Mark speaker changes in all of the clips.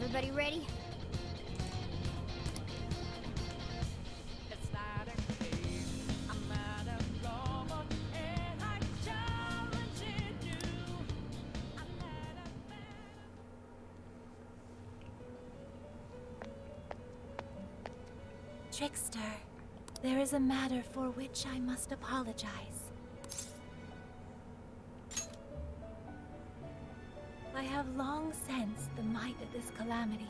Speaker 1: Everybody ready?
Speaker 2: Trickster, there is a matter for which I must apologize. I have long sensed the might of this calamity,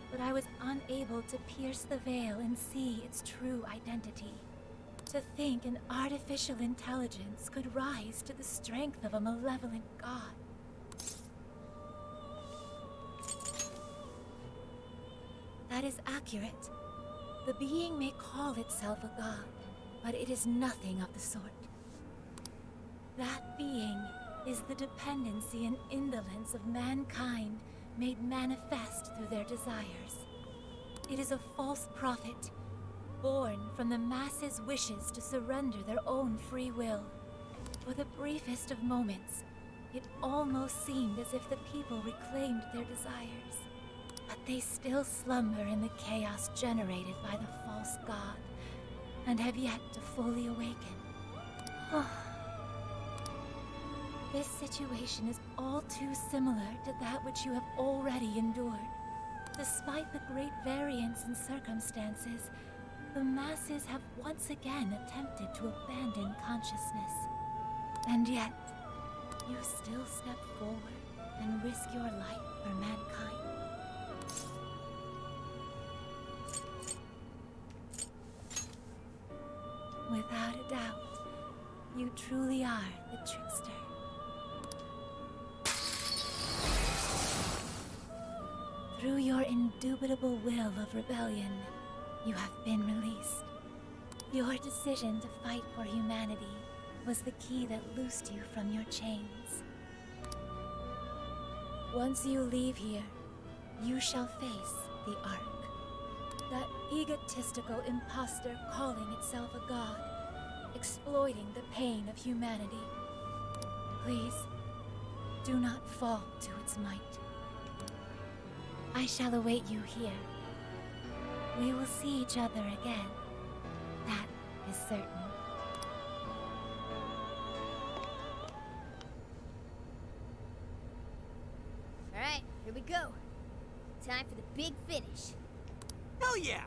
Speaker 2: but I was unable to pierce the veil and see its true identity. To think an artificial intelligence could rise to the strength of a malevolent god. That is accurate. The being may call itself a god, but it is nothing of the sort. That being is the dependency and indolence of mankind made manifest through their desires. It is a false prophet, born from the masses' wishes to surrender their own free will. For the briefest of moments, it almost seemed as if the people reclaimed their desires. But they still slumber in the chaos generated by the false god, and have yet to fully awaken. This situation is all too similar to that which you have already endured. Despite the great variance in circumstances, the masses have once again attempted to abandon consciousness. And yet, you still step forward and risk your life for mankind. Without a doubt, you truly are the trickster. Through your indubitable will of rebellion, you have been released. Your decision to fight for humanity was the key that loosed you from your chains. Once you leave here, you shall face the Ark. That egotistical imposter calling itself a god, exploiting the pain of humanity. Please, do not fall to its might. I shall await you here. We will see each other again. That is certain.
Speaker 1: Alright, here we go. Time for the big finish.
Speaker 3: Hell yeah!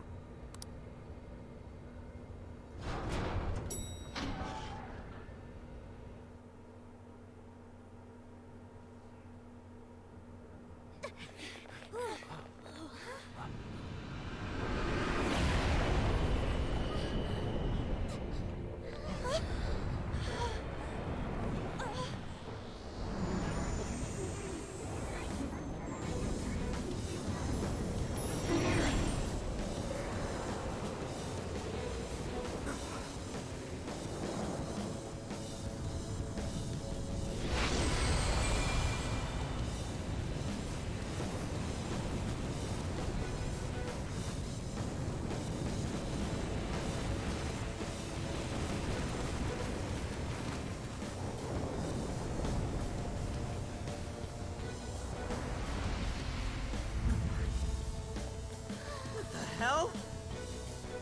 Speaker 3: Hell?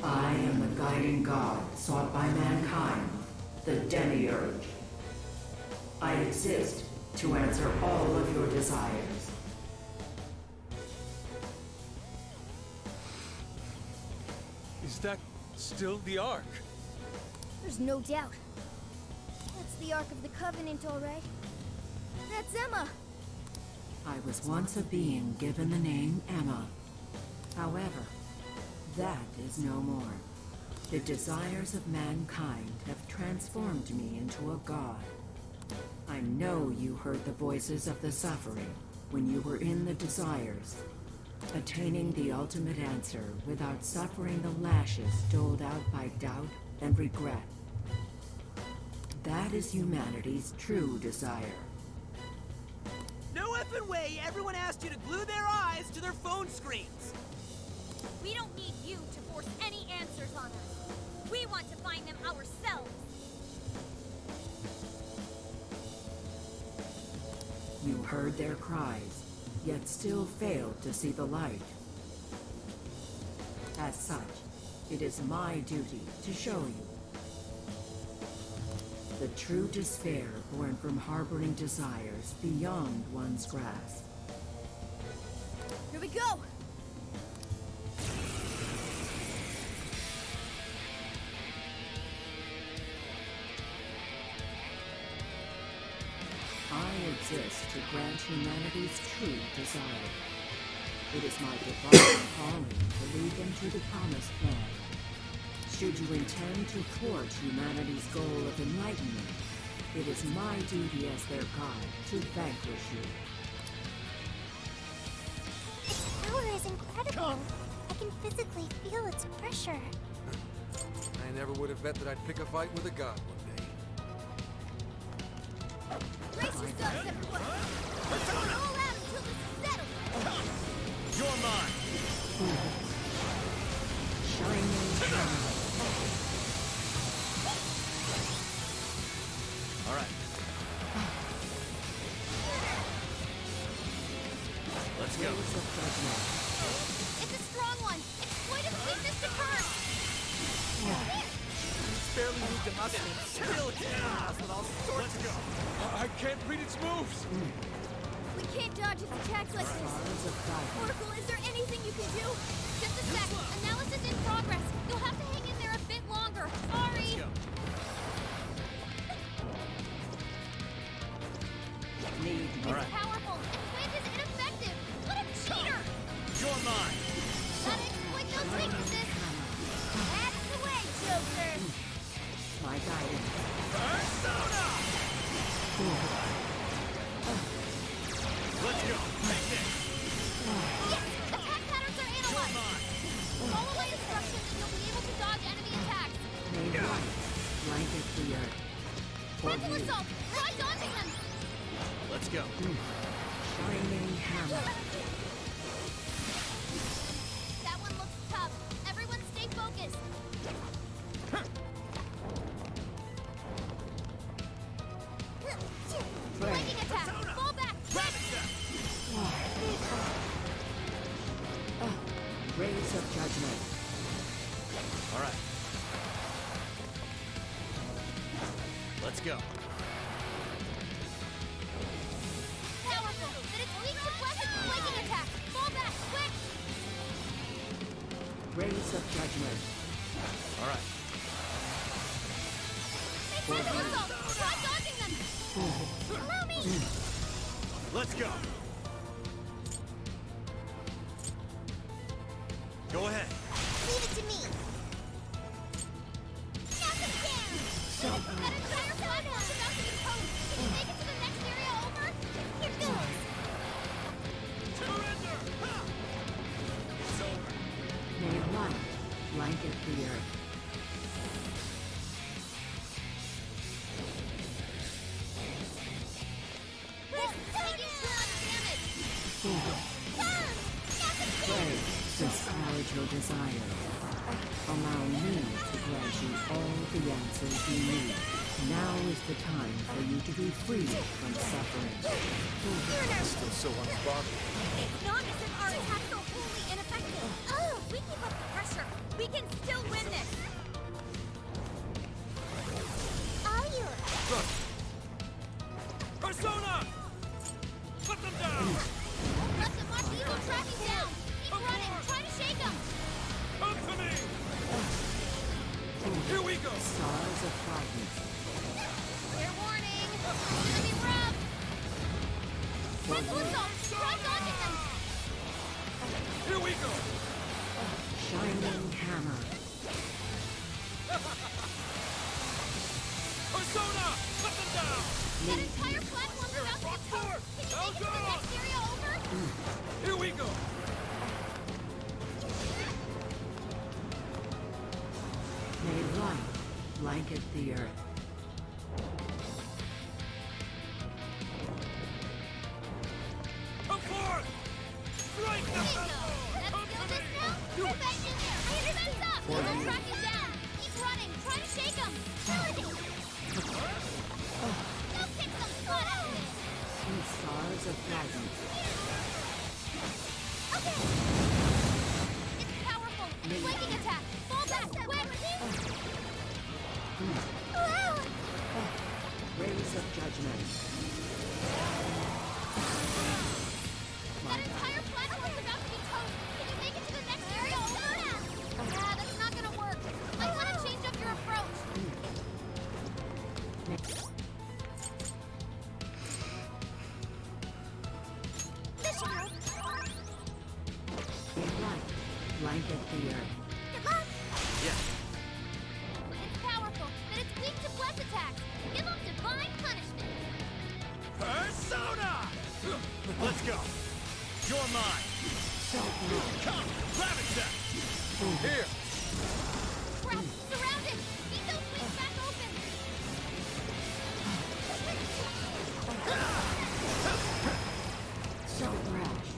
Speaker 4: I am the guiding god sought by mankind, the Demiurge. I exist to answer all of your desires.
Speaker 5: Is that still the Ark?
Speaker 1: There's no doubt. That's the Ark of the Covenant, all right. That's Emma.
Speaker 4: I was once a being given the name Emma. However, that is no more. The desires of mankind have transformed me into a god. I know you heard the voices of the suffering when you were in the desires, attaining the ultimate answer without suffering the lashes doled out by doubt and regret. That is humanity's true desire.
Speaker 3: No effing way everyone asked you to glue their eyes to their phone screens!
Speaker 6: We don't need you to force any answers on us. We want to find them ourselves.
Speaker 4: You heard their cries. yet still failed to see the light. As such, it is my duty to show you. The true despair born from harboring desires beyond one's grasp.
Speaker 1: Here we go!
Speaker 4: I exist to grant humanity's true desire. It is my divine calling to lead them to the promised land. Should you intend to thwart humanity's goal of enlightenment, it is my duty as their guide to vanquish you.
Speaker 7: Its power is incredible. I can physically feel its pressure.
Speaker 8: I never would have bet that I'd pick a fight with a god one day.
Speaker 1: Brace yourselves, everyone! Roll out until this is settled!
Speaker 5: You're mine!
Speaker 4: Shining hammer.
Speaker 5: All right. Let's go.
Speaker 4: Rays of judgment.
Speaker 1: It's a strong one! Exploit its weakness to curse!
Speaker 3: It's barely moved a muscle. Still attacking us with all sorts of...
Speaker 5: I can't read its moves!
Speaker 1: We can't dodge its attacks like this!
Speaker 4: Stars of guidance.
Speaker 1: Oracle, is there anything you can do? Just a sec. Analysis in progress. You'll have to hang in there a bit longer. Sorry.
Speaker 4: Need me.
Speaker 5: All right.
Speaker 1: Powerful. Plant is ineffective. What a cheater!
Speaker 5: You're mine!
Speaker 1: Gotta exploit those weaknesses. That's the way, Joker.
Speaker 4: My guidance.
Speaker 5: Persona! Let's go! Take this!
Speaker 1: Yes! Attack patterns are analyzed. Follow my instructions and you'll be able to dodge enemy attacks.
Speaker 4: May light blanket the earth. For
Speaker 1: Frontal
Speaker 4: you.
Speaker 1: assault. Try dodging them.
Speaker 5: Let's go.
Speaker 4: Shining hammer.
Speaker 1: That one looks tough. Everyone stay focused. Lightning attack. Fall back. Quick.
Speaker 4: Rays of judgment.
Speaker 5: All right. Let's go.
Speaker 1: Powerful. That it's weak to pleasant flanking attack. Fall back. Quick.
Speaker 4: Rays of judgment.
Speaker 5: All right.
Speaker 1: Frontal assault. Try dodging them. Allow me.
Speaker 5: Let's go. Go ahead.
Speaker 7: Leave it to me.
Speaker 1: Knock him down. That entire platform's about to be toast. Can you make it to the next area over? Here goes.
Speaker 5: Surrender! Ha! It's over.
Speaker 4: May light blanket the earth. Pray, discourage your desire. Allow me to grant you all the answers you need. Now is the time for you to be free from suffering.
Speaker 8: Still so unbothered.
Speaker 6: It's not as if our attacks are wholly ineffective. Oh, we keep up the pressure. We can still win this.
Speaker 7: Are you?
Speaker 5: Persona! Put them down!
Speaker 1: Let them mark the evil tracking down. Keep running. Try to shake them.
Speaker 5: Come to me! Here we go!
Speaker 4: Stars of brightness.
Speaker 1: Fair warning. It's gonna be rough. Frontal assault. Try dodging them.
Speaker 5: Here we go!
Speaker 4: Shining hammer.
Speaker 5: Persona! Put them down!
Speaker 1: That entire platform's about to be toast. Can you make it to the next area over?
Speaker 5: Here we go!
Speaker 4: May light blanket the earth.
Speaker 5: Come forth! Strike the
Speaker 1: Bingo. That's still this now? Get back in there. Defense up. We'll track him down. Keep running. Try to shake him. Go kick some butt out of it.
Speaker 4: And stars of guidance. blanket the earth.
Speaker 7: Good luck!
Speaker 8: Yeah.
Speaker 6: It's powerful, but it's weak to bless attacks. Give them divine punishment.
Speaker 3: Persona! Let's go. You're mine. Come, grab it, Zach.
Speaker 8: Here.
Speaker 6: Crap, surrounded. Keep those wings back open.
Speaker 4: So rash.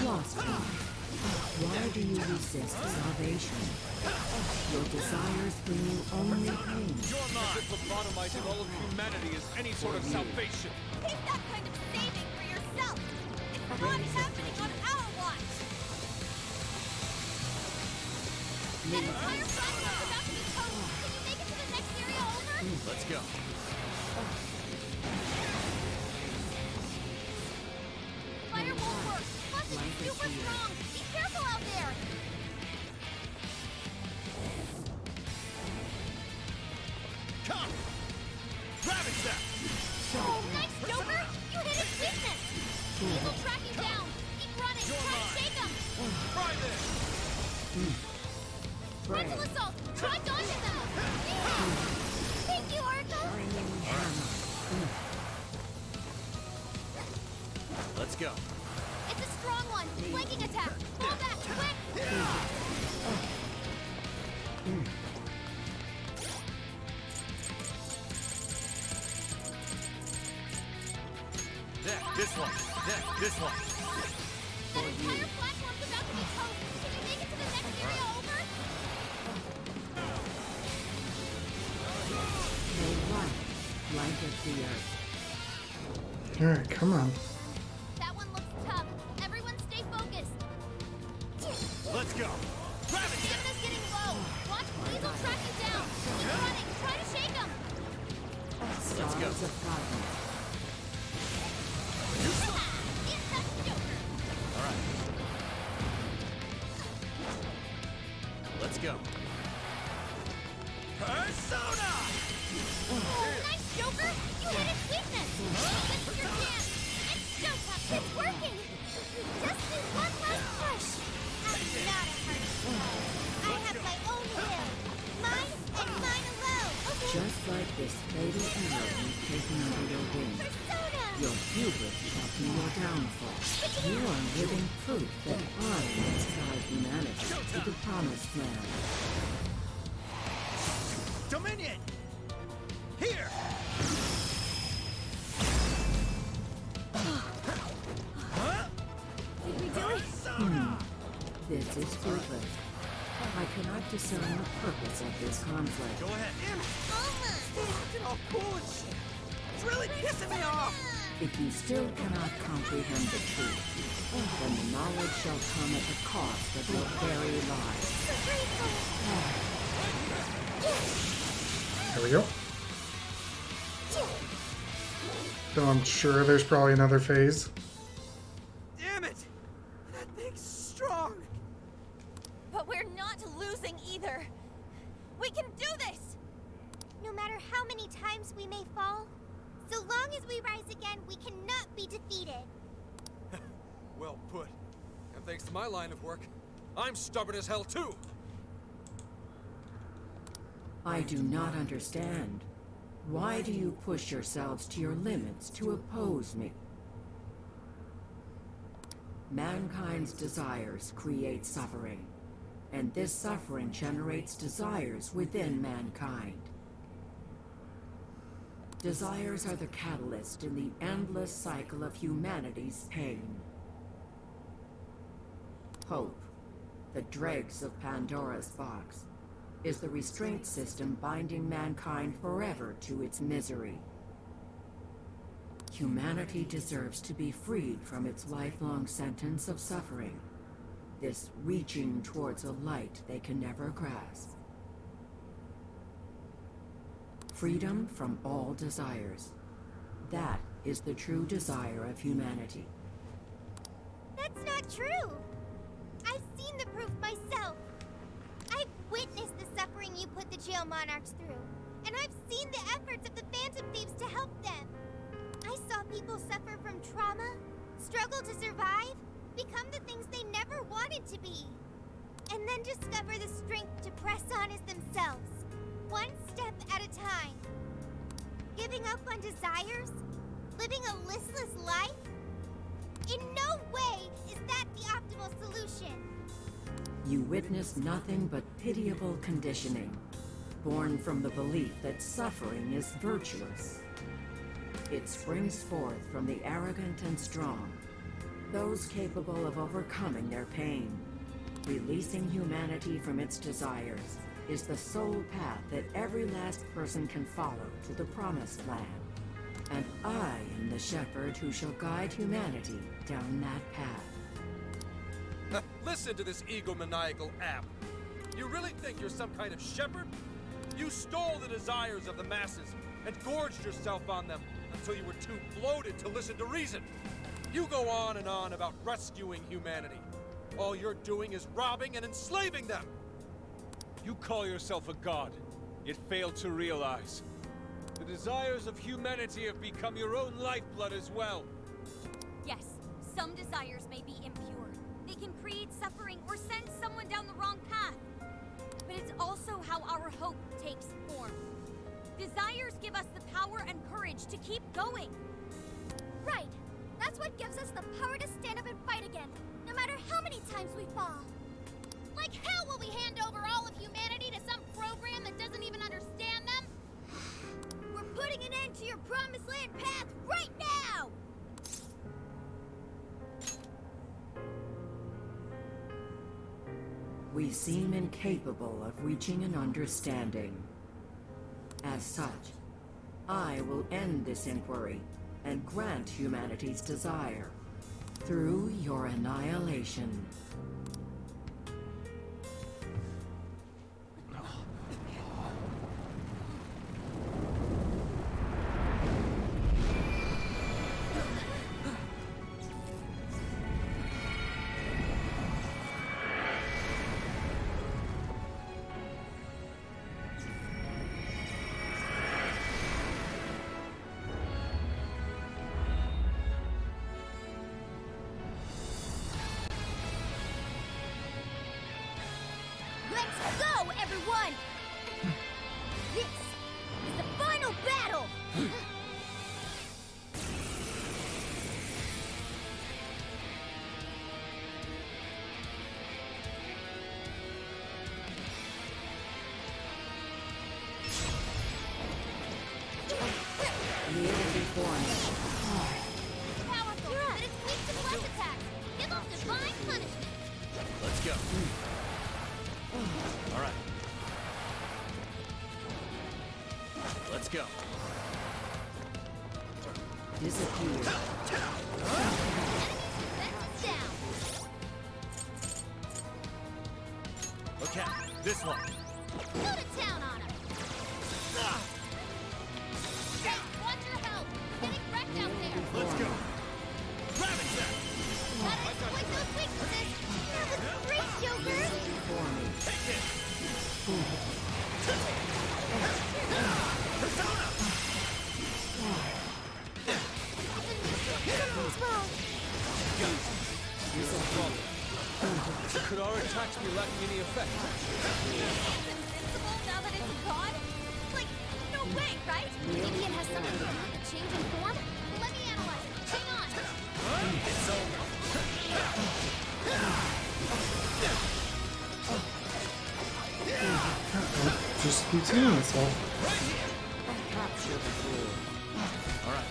Speaker 4: Lost one. Why do you resist salvation? Your desires bring you only pain.
Speaker 5: You're mine. As if lobotomizing all of humanity is any sort of salvation.
Speaker 6: Keep that kind of saving for yourself. It's not happening on our watch. That entire platform's about to be toast. Can you make it to the next area over?
Speaker 3: Let's go.
Speaker 6: Fire won't work. Plus, it's super strong. Be careful out there.
Speaker 3: Come! Grab it, Zach.
Speaker 6: Oh, nice, Joker! You hit his weakness. These will track you down. Keep running. Try to shake him.
Speaker 3: Try this.
Speaker 6: Frontal assault. Try dodging them.
Speaker 7: Thank you, Orko!
Speaker 3: Let's go.
Speaker 6: It's a strong one. Flanking attack. Fall back, quick!
Speaker 3: Zach, this one. Zach, this one.
Speaker 6: That entire platform's about to be toast. Can you make it to the next area over?
Speaker 4: They run. Blanket the earth.
Speaker 9: Alright, come on.
Speaker 6: That one looks tough. Everyone stay focused.
Speaker 3: Let's go. Grab it, Zach.
Speaker 6: Stamina's getting low. Watch, these will track you down. Keep running. Try to shake them.
Speaker 3: Let's go.
Speaker 4: Stars of Godness.
Speaker 6: That's Joker.
Speaker 3: All right. Let's go. Persona!
Speaker 6: Oh, nice, Joker! You hit its weakness! This is your chance! It's showtime!
Speaker 7: It's working! Just need one last push! I'm not a hard foe. I have my own will. Mine and mine alone, okay?
Speaker 4: Just like this fatal arrow you've taken under your wing.
Speaker 7: Persona!
Speaker 4: Your hubris shall be your downfall. You are living proof that I must guide humanity to the promised land.
Speaker 3: Dominion! Here! Huh?
Speaker 1: Did we do it?
Speaker 3: Persona!
Speaker 4: This is fruitless. I cannot discern the purpose of this conflict.
Speaker 3: Go ahead.
Speaker 7: Almost!
Speaker 3: Acting all cool and shit. It's really pissing me off.
Speaker 4: If you still cannot comprehend the truth, then the knowledge shall come at the cost of your very lives.
Speaker 7: So grateful!
Speaker 9: There we go. Though I'm sure there's probably another phase.
Speaker 3: Damn it! That thing's strong.
Speaker 6: But we're not losing either. We can do this!
Speaker 7: No matter how many times we may fall, so long as we rise again, we cannot be defeated.
Speaker 8: Well put. And thanks to my line of work, I'm stubborn as hell too.
Speaker 4: I do not understand. Why do you push yourselves to your limits to oppose me? Mankind's desires create suffering, and this suffering generates desires within mankind. Desires are the catalyst in the endless cycle of humanity's pain. Hope, the dregs of Pandora's box, is the restraint system binding mankind forever to its misery. Humanity deserves to be freed from its lifelong sentence of suffering, this reaching towards a light they can never grasp. Freedom from all desires. That is the true desire of humanity.
Speaker 7: That's not true! I've seen the proof myself. I've witnessed the suffering you put the jail monarchs through, and I've seen the efforts of the Phantom Thieves to help them. I saw people suffer from trauma, struggle to survive, become the things they never wanted to be. and then discover the strength to press on as themselves, one step at a time. Giving up on desires? Living a listless life? In no way is that the optimal solution.
Speaker 4: You witness nothing but pitiable conditioning, born from the belief that suffering is virtuous. It springs forth from the arrogant and strong, those capable of overcoming their pain. Releasing humanity from its desires is the sole path that every last person can follow to the promised land. And I am the shepherd who shall guide humanity down that path.
Speaker 8: Listen to this egomaniacal app. You really think you're some kind of shepherd? You stole the desires of the masses and gorged yourself on them until you were too bloated to listen to reason. You go on and on about rescuing humanity. All you're doing is robbing and enslaving them.
Speaker 5: You call yourself a god, yet fail to realize the desires of humanity have become your own lifeblood as well.
Speaker 6: Yes, some desires may be impure. They can create suffering or send someone down the wrong path. But it's also how our hope takes form. Desires give us the power and courage to keep going.
Speaker 1: Right. That's what gives us the power to stand up and fight again, no matter how many times we fall.
Speaker 6: Like hell will we hand over all of humanity to some program that doesn't even understand them?
Speaker 1: We're putting an end to your promised land path right now!
Speaker 4: We seem incapable of reaching an understanding. As such, I will end this inquiry and grant humanity's desire through your annihilation.
Speaker 1: Let's go, everyone! This is the final battle!
Speaker 6: Powerful, but it's weak to flesh attacks. Give off divine punishment.
Speaker 10: Let's go. All right. Let's go.
Speaker 4: Disappear.
Speaker 6: Defense down.
Speaker 10: Okay, this one.
Speaker 6: Go to town on him. Hey, watch your health. You're getting wrecked out there.
Speaker 10: Let's go. Ravage that.
Speaker 6: Gotta exploit those weaknesses.
Speaker 7: That was great, Joker!
Speaker 10: Take it.
Speaker 7: Something's wrong.
Speaker 5: Could our attacks be lacking any effect?
Speaker 6: Invincible now that it's gone? Like, no way, right?
Speaker 1: Maybe it has something to do with the change in form?
Speaker 6: Let me analyze it. Hang on.
Speaker 10: It's over.
Speaker 9: Just routine myself.
Speaker 4: Capture the fool.
Speaker 10: All right.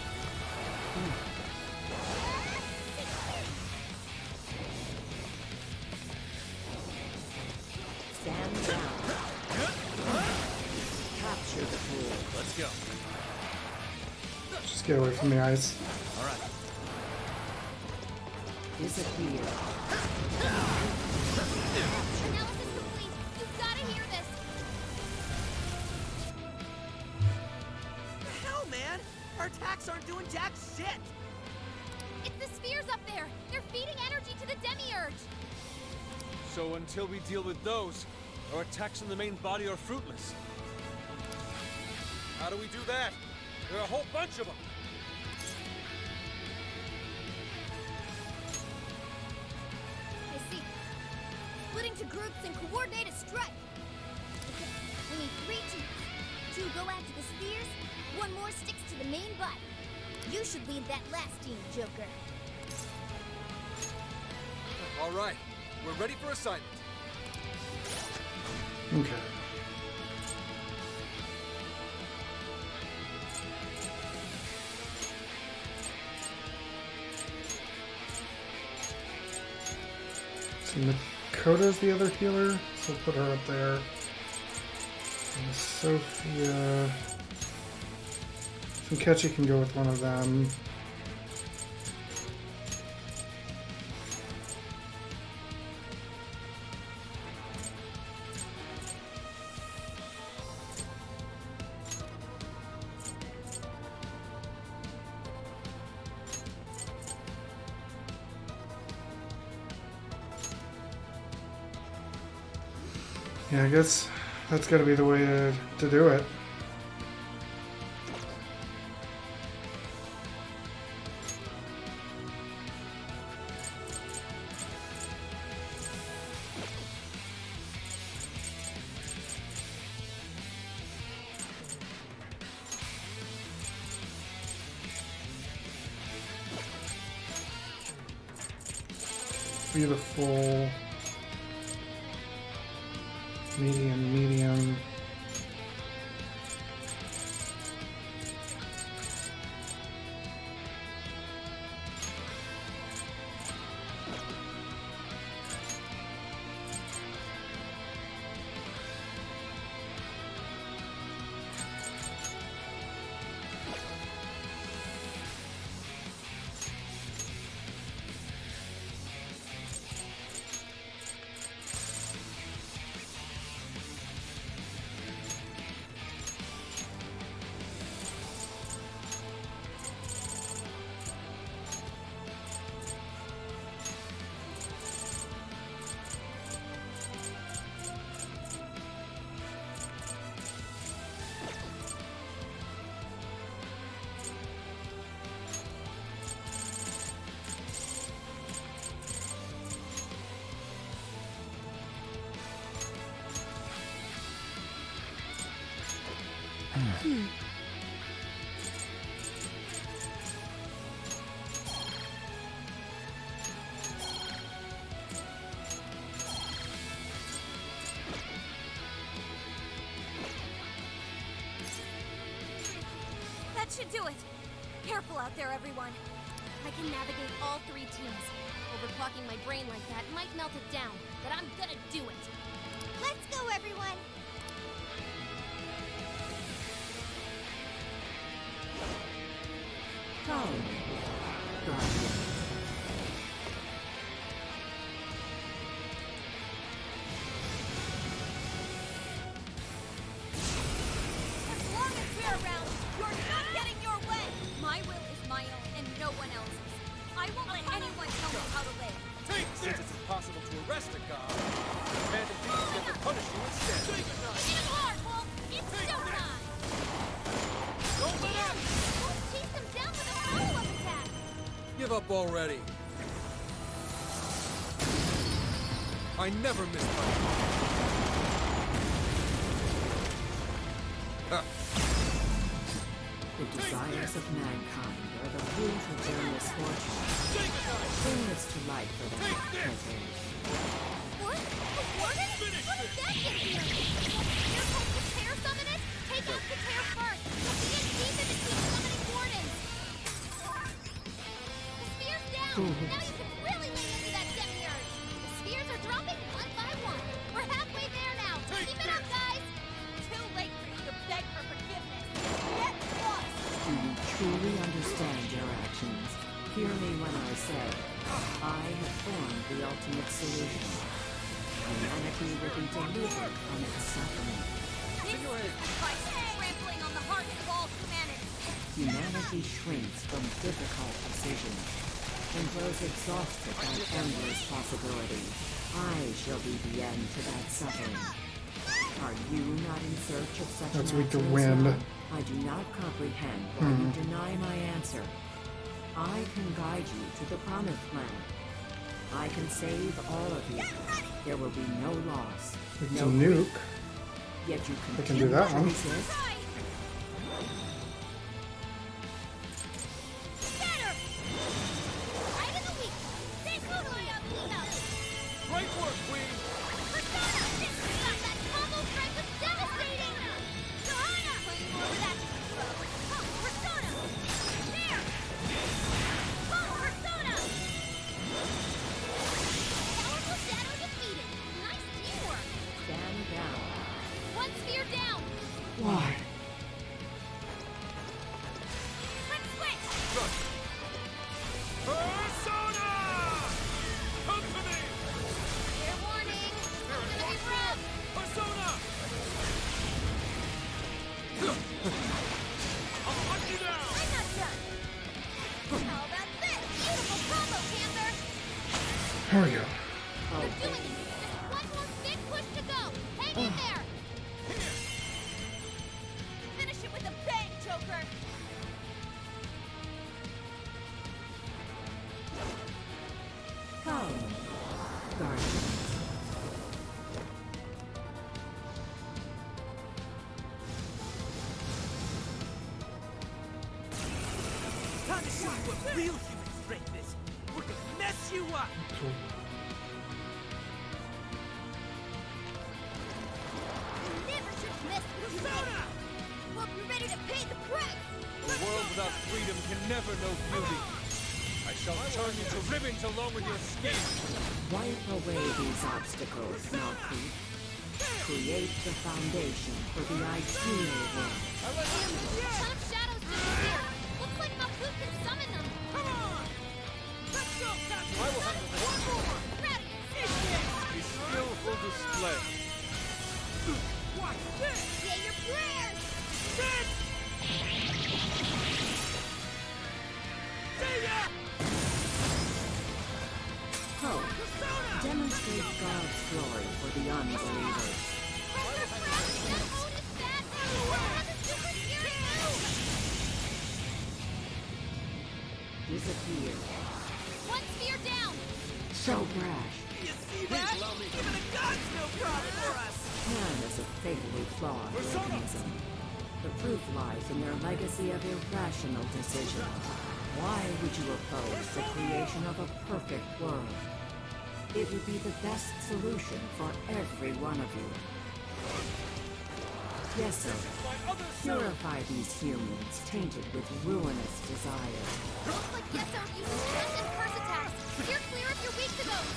Speaker 4: Stand down. Capture the fool.
Speaker 10: Let's go.
Speaker 9: Just get away from the eyes.
Speaker 10: All right.
Speaker 4: Disappear.
Speaker 6: Analysis complete. You've gotta hear this.
Speaker 3: The hell, man? Our attacks aren't doing jack shit!
Speaker 6: It's the spheres up there. They're feeding energy to the demiurge.
Speaker 5: So until we deal with those, our attacks on the main body are fruitless.
Speaker 8: How do we do that? There are a whole bunch of them.
Speaker 1: I see. Splitting into groups and coordinate a strike. Okay, we need 3 teams. 2 go after the spheres, 1 more sticks to the main body. You should lead that last team, Joker.
Speaker 8: All right, we're ready for assignment.
Speaker 9: Okay. So Makoto's the other healer, so we'll put her up there. And Sophia. Kenchi can go with one of them. Yeah, I guess that's gotta be the way to do it. Beautiful. Medium.
Speaker 6: That should do it. Careful out there, everyone. I can navigate all 3 teams. Overclocking my brain like that might melt it down, but I'm gonna do it.
Speaker 7: Let's go, everyone!
Speaker 6: As long as we're around, you're not getting your way! My will is my own and no one else's. I won't let anyone tell me how to live.
Speaker 8: Since it's impossible to arrest a god, Phantom Thieves get to punish you instead.
Speaker 6: Hit him hard, Wolf! It's showtime!
Speaker 8: Don't let up!
Speaker 6: Wolf chased him down with a follow-up attack!
Speaker 8: Give up already. I never miss my...
Speaker 4: The desires of mankind are the root of their misfortune. Bring this to light for them, Protagonist.
Speaker 1: What? A warden? How did that get here?
Speaker 7: You're told to tear summon it? Take out the tear first! You'll be in deep in between summoning wardens! The spear's down! Now you can really lay into that demiurge! The spears are dropping 1 by 1. We're halfway there now! Keep it up, guys!
Speaker 6: Too late for you to beg for forgiveness. Get lost!
Speaker 4: Do you truly understand your actions? Hear me when I say, I have formed the ultimate solution. Humanity will be delivered from its suffering.
Speaker 6: This is the price of trampling on the hearts of all humanity.
Speaker 4: Humanity shrinks from difficult decisions and grows exhausted by endless possibilities. I shall be the end to that suffering. Are you not in search of such
Speaker 9: That's
Speaker 4: an
Speaker 9: weak to
Speaker 4: answer as
Speaker 9: wind.
Speaker 4: well? I do not comprehend why you deny my answer. I can guide you to the promised land. I can save all of you. There will be no loss.
Speaker 9: It's
Speaker 4: No
Speaker 9: a nuke.
Speaker 4: Yet you
Speaker 9: They can do
Speaker 4: continue
Speaker 9: that
Speaker 4: to
Speaker 9: one.
Speaker 4: resist.
Speaker 7: Better! Right in the weak. Stay totally up, Luna.
Speaker 5: Great work, Queen!
Speaker 7: Persona! That combo strike was devastating! Johanna! Play more with that. Oh, Persona! There! Oh, Persona! Powerful Shadow defeated. Nice teamwork.
Speaker 4: Stand down.
Speaker 6: One sphere down!
Speaker 9: Why?
Speaker 6: Quick switch!
Speaker 8: Persona! Come to me!
Speaker 6: Fair warning! It's gonna be rough!
Speaker 8: Persona! I'll hunt you down!
Speaker 6: I'm not done! How about this? Beautiful combo, Panther!
Speaker 9: Here we go.
Speaker 7: You're doing it! Just one more big push to go! Hang in there!
Speaker 6: Finish it with a bang, Joker!
Speaker 4: Come, Guardian.
Speaker 3: Time to show you what real human strength is. We're gonna mess you up.
Speaker 9: Cool.
Speaker 1: You never should have messed with
Speaker 3: Persona!
Speaker 1: Hope you're ready to pay the price!
Speaker 5: A world without freedom can never know beauty. I shall turn you to ribbons along with your skin.
Speaker 4: Wipe away these obstacles, Malkuth. Create the foundation for the ideal world.
Speaker 6: Ton of shadows disappeared! Looks like Malkuth can summon them!
Speaker 3: Come on! Let's go, Captain!
Speaker 5: I will handle this.
Speaker 3: One more!
Speaker 5: A skillful display.
Speaker 3: Watch this!
Speaker 1: Say your prayers!
Speaker 3: Sit! See ya!
Speaker 4: Hope. Demonstrate God's glory for the unbelievers. Disappear.
Speaker 6: One sphere down!
Speaker 4: So brash.
Speaker 3: You see that? Even the gods no problem for us!
Speaker 4: Man is a fatally flawed organism. The proof lies in their legacy of irrational decisions. Why would you oppose the creation of a perfect world? It would be the best solution for every one of you. Yes, sir. Purify these humans tainted with ruinous desire.
Speaker 6: Looks like Yeso uses stress and curse attacks! You're clear if you're weak to those!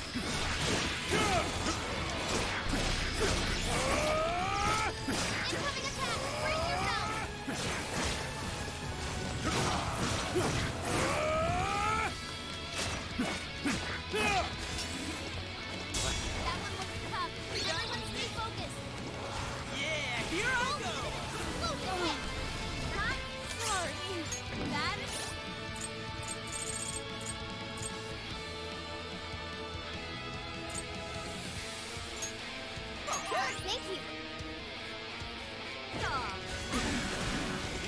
Speaker 6: Incoming attack! Brace yourself! That one looks tough. Everyone stay focused!
Speaker 3: Yeah, here I go!
Speaker 6: Explosive hit! Not sorry. That is...
Speaker 3: Okay!
Speaker 6: Thank you!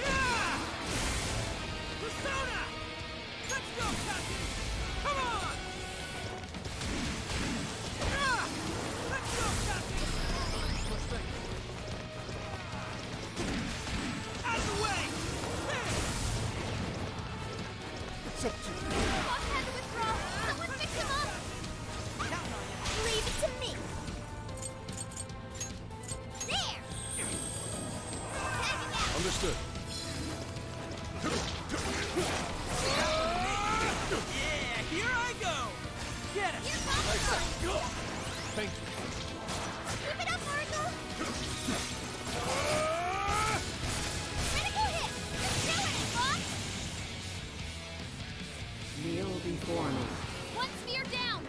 Speaker 3: Yeah! Persona! Let's go, Captain! Come on! Ah! Let's go, Captain! Out of the way!
Speaker 5: It's up to you.
Speaker 6: Boss had to withdraw! Someone pick him up!
Speaker 1: Leave it to me! There! Tagging out!
Speaker 5: Understood.
Speaker 3: Yeah, here I go! Get it!
Speaker 6: Here comes the punch!
Speaker 5: Thank you.
Speaker 6: Keep it up, Margot! Critical hit! You're killing it, boss!
Speaker 4: Kneel before me.
Speaker 6: One sphere down!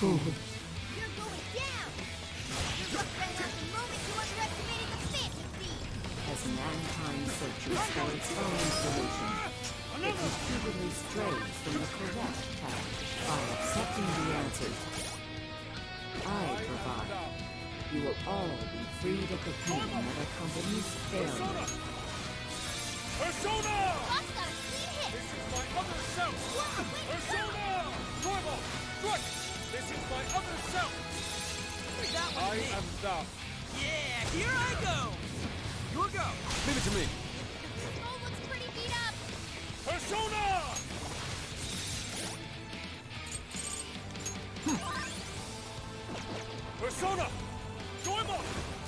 Speaker 1: You're going down! Your luck ran out the moment you underestimated the Phantom Thieves!
Speaker 4: As mankind searches for its own solution, it repeatedly strays from the correct path by accepting the answers I provide. You will all be freed of the pain that accompanies failure.
Speaker 5: Persona!
Speaker 6: Boss got a clean hit!
Speaker 5: This is my other self!
Speaker 6: Whoa, wait,
Speaker 5: Persona! Normal! Good! This is my other self! I am thou.
Speaker 3: Yeah, here I go! Your go!
Speaker 5: Leave it to me.
Speaker 6: Oh, looks pretty beat up.
Speaker 5: Persona! Persona! Goemon!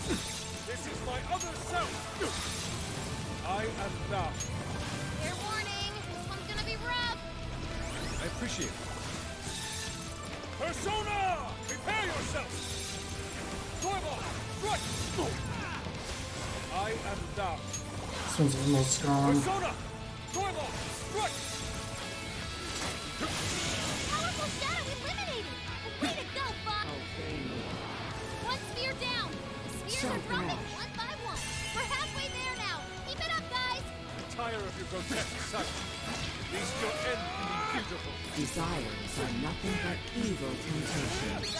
Speaker 5: This is my other self! I am thou.
Speaker 6: Fair warning, this one's gonna be rough.
Speaker 5: I appreciate it. Persona! Prepare yourself! Goemon! Strike! I am thou.
Speaker 9: This one's almost strong.
Speaker 5: Persona! Goemon! Strike!
Speaker 6: Powerful shadow eliminated. Way to go, Fox. One sphere down. The spheres are dropping one by one. We're halfway there now. Keep it up, guys.
Speaker 5: Tire of your grotesque sight. At least your end can be beautiful.
Speaker 4: Desires are nothing but evil temptations,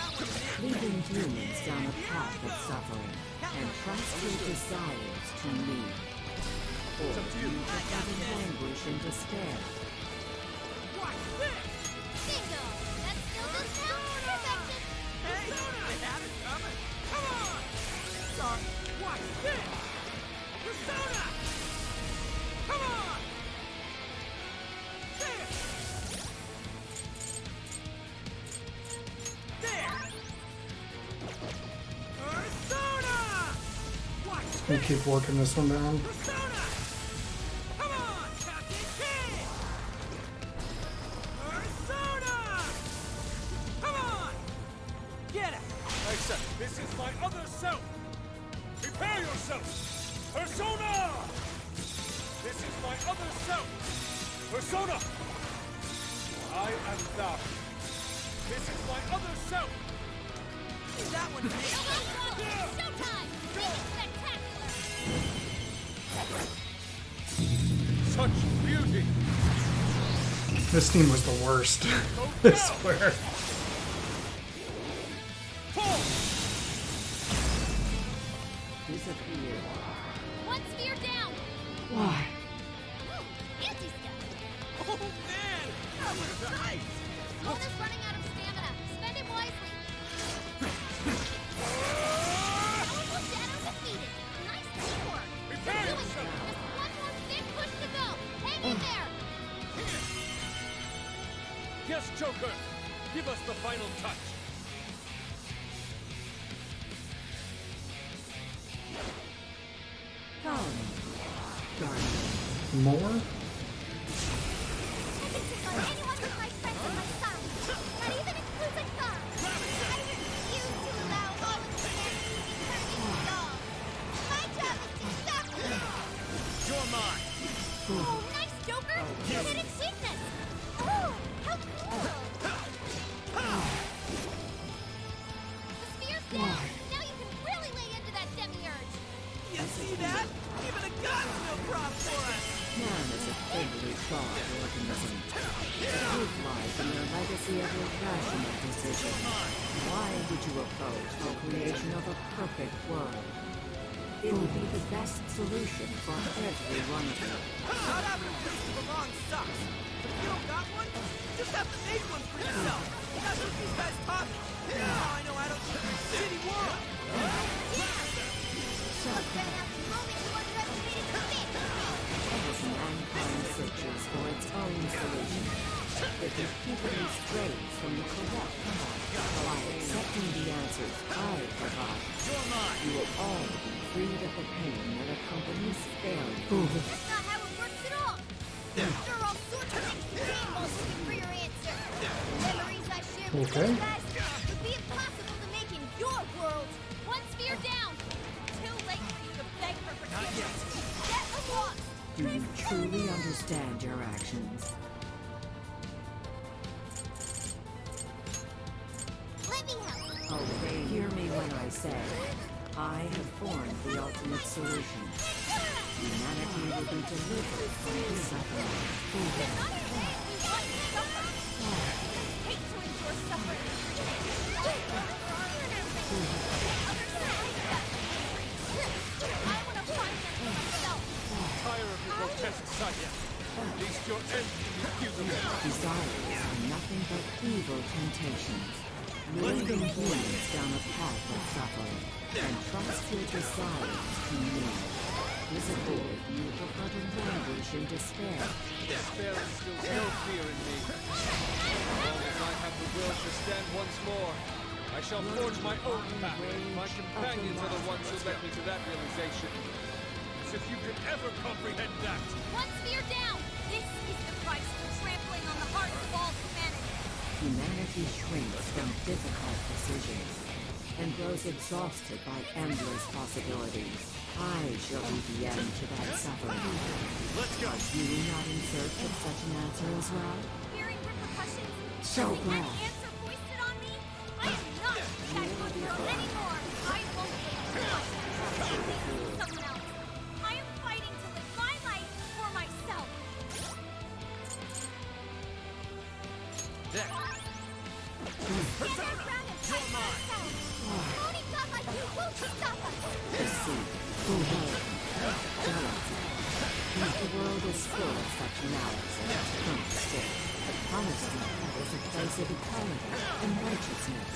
Speaker 4: leading humans down a path of suffering. And trust your desires to me, or you live in anguish and despair.
Speaker 6: Bingo. That still does count. Perfection.
Speaker 3: Hey, I had it coming! Come on! Sorry. Watch this! Persona! Come on! There! Persona! Watch
Speaker 9: We keep working this one down.
Speaker 3: Persona! Come on, Captain King! Persona! Come on! Get it!
Speaker 5: Except this is my other self. Prepare yourself. Persona! This is my other self. Persona! I am thou. This is my other self.
Speaker 3: That one hit.
Speaker 6: Showtime. Make it spectacular.
Speaker 5: Such beauty.
Speaker 9: This team was the worst. I swear.
Speaker 5: Fall!
Speaker 4: Disappear.
Speaker 6: One sphere down.
Speaker 4: Why?
Speaker 6: Anti-step.
Speaker 3: Oh man, that was nice.
Speaker 6: Mona's running out of stamina. Spend it wisely. Powerful shadow defeated. Nice teamwork.
Speaker 5: Prepare
Speaker 6: Doing it.
Speaker 5: yourself.
Speaker 6: Just one more big push to go. Hang in there.
Speaker 5: Yes, Joker. Give us the final touch.
Speaker 4: Come, Guardian.
Speaker 9: More?
Speaker 6: I can take on anyone with my friends on my side. That even includes a god. I refuse to allow all of humanity to be turned into dogs. My job is to stop you.
Speaker 10: You're mine.
Speaker 6: Oh, nice, Joker. You didn't weakness. Oh, how cool. The spear's down. Now you can really lay into that demiurge.
Speaker 3: You see that? Even a god's no prop for us.
Speaker 4: Man is a thinly flawed organism. The truth lies in their legacy of irrational decisions. Why would you oppose the creation of a perfect world? It would be the best solution for every one of them.
Speaker 3: Not having a place to belong sucks. If you don't got one, just have to make one for yourself. That's what these guys taught me. Now I know how to live in a shitty world.
Speaker 1: Look, that happy moment you underestimated the fit.
Speaker 4: As mankind searches for its own solution, it repeatedly strays from the correct path. By accepting the answers I provide, you will all be freed of the pain that accompanies failure.
Speaker 1: That's not how it works at all. There are all sorts of things to gain while looking for your answer. Memories I share with
Speaker 9: Okay.
Speaker 1: you guys would be impossible to make in your world.
Speaker 6: One sphere down. Too late for you to beg for forgiveness.
Speaker 1: Get lost.
Speaker 4: Do you truly understand your actions?
Speaker 1: Let me help.
Speaker 4: Hear me when I say, I have formed the ultimate solution. Humanity will be delivered from this suffering.
Speaker 6: Hate to endure suffering. I want to find them for myself.
Speaker 5: Tire of your grotesque sight. At least your end can be beautiful.
Speaker 4: Desires are nothing but evil temptations, leading humans down a path of suffering, and trust your desires to me. Disappointed, you prefer to languish in despair.
Speaker 8: Despair instills no fear in me. As long as I have the will to stand once more, I shall forge my own path. My companions are the ones who led me to that realization. As if you could ever comprehend that.
Speaker 6: One sphere down! This is the price for trampling on the hearts of all humanity.
Speaker 4: Humanity shrinks from difficult decisions and grows exhausted by endless possibilities. I shall be the end to that suffering.
Speaker 10: Let's go.
Speaker 4: Are you not in search of such an answer as well?
Speaker 6: Fearing repercussions?
Speaker 4: So
Speaker 6: Having
Speaker 4: glad.
Speaker 6: that answer foisted on me? I am not that good girl anymore! I won't wait for someone else. I am fighting to live my life for myself.
Speaker 8: There.
Speaker 7: Gather around and fight for ourselves. Only God like you won't stop us.
Speaker 4: Deceit, cruelty, jealousy. The world is full of such malice and current state. The promised land is a place of equality and righteousness.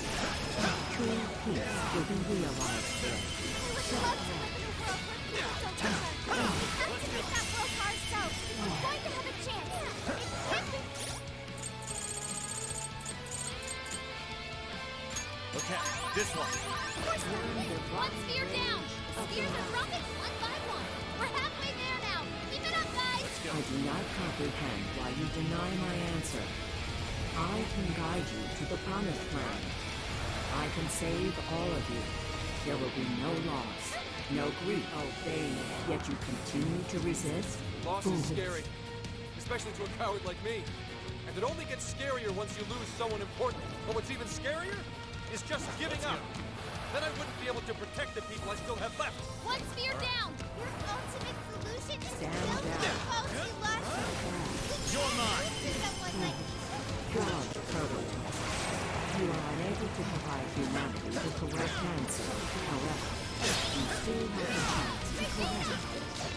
Speaker 4: True peace will be realized there.
Speaker 7: We would love to live in a world where people don't touch our food. We have to make that world for ourselves. We're going to have a chance. It can't be.
Speaker 10: Okay, this one.
Speaker 6: One sphere down! Spheres are dropping one by one. We're halfway there now. Keep it up, guys!
Speaker 4: I do not comprehend why you deny my answer. I can guide you to the promised land. I can save all of you. There will be no loss, no grief. Obey me, yet you continue to resist?
Speaker 8: Loss is scary, especially to a coward like me. And it only gets scarier once you lose someone important. But what's even scarier is just giving up. Then I wouldn't be able to protect the people I still have left.
Speaker 6: One sphere down!
Speaker 7: Your ultimate solution is
Speaker 4: Stand
Speaker 7: still to
Speaker 4: down.
Speaker 7: oppose you lost.
Speaker 10: You're mine.
Speaker 7: To someone like me.
Speaker 4: God, protagonist. You are unable to provide humanity the correct answer. However, you still have a chance to correct it.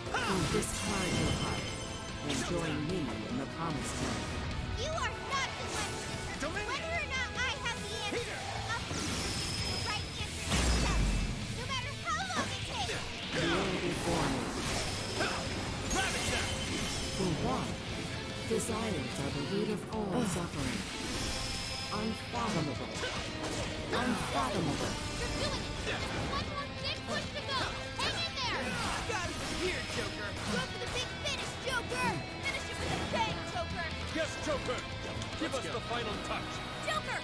Speaker 4: You discard your heart and join me in the promised land.
Speaker 7: You are not the one. Whether or not I have the answer, I'll the right answer myself. No matter how long it takes.
Speaker 4: You will be born with it. For one, desires are the root of all suffering. Unfathomable. Unfathomable.
Speaker 6: You're doing it! Just one more big push to go! Hang in there!
Speaker 3: Got it from here, Joker.
Speaker 7: Go for the big finish, Joker.
Speaker 6: Finish it with a bang, Joker!
Speaker 8: Yes, Joker! Give us the final touch.
Speaker 6: Joker!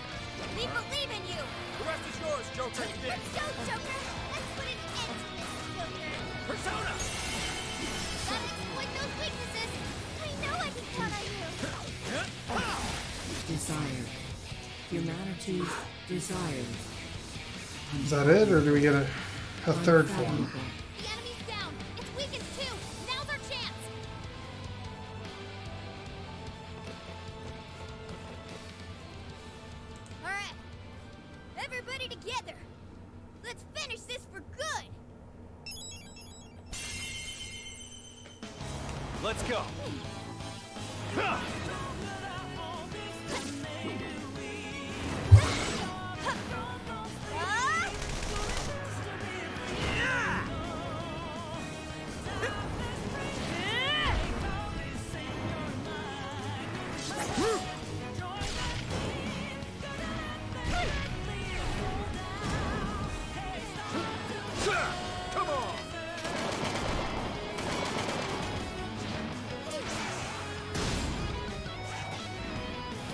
Speaker 6: We believe in you!
Speaker 8: The rest is yours, Joker.
Speaker 7: Let's go, Joker. Let's put an end to this, Joker.
Speaker 8: Persona!
Speaker 7: Gotta exploit those weaknesses. I know I can count on you.
Speaker 4: Desire. Humanity desires.
Speaker 9: Is that it, or do we get a third form?
Speaker 4: Unfathomable.
Speaker 6: The enemy's down! It's weakened too! Now's our chance!
Speaker 1: Alright. Everybody together. Let's finish this for good.
Speaker 10: Let's go. Ha!
Speaker 8: Come on!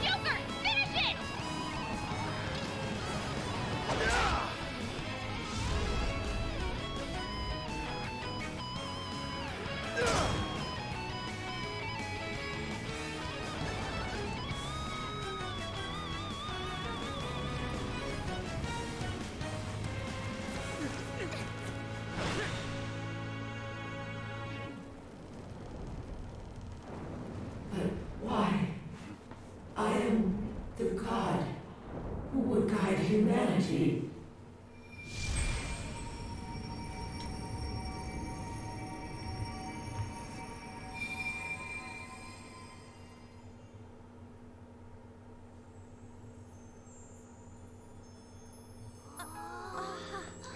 Speaker 6: Joker! Finish it!
Speaker 4: But why? I am the god who would guide humanity.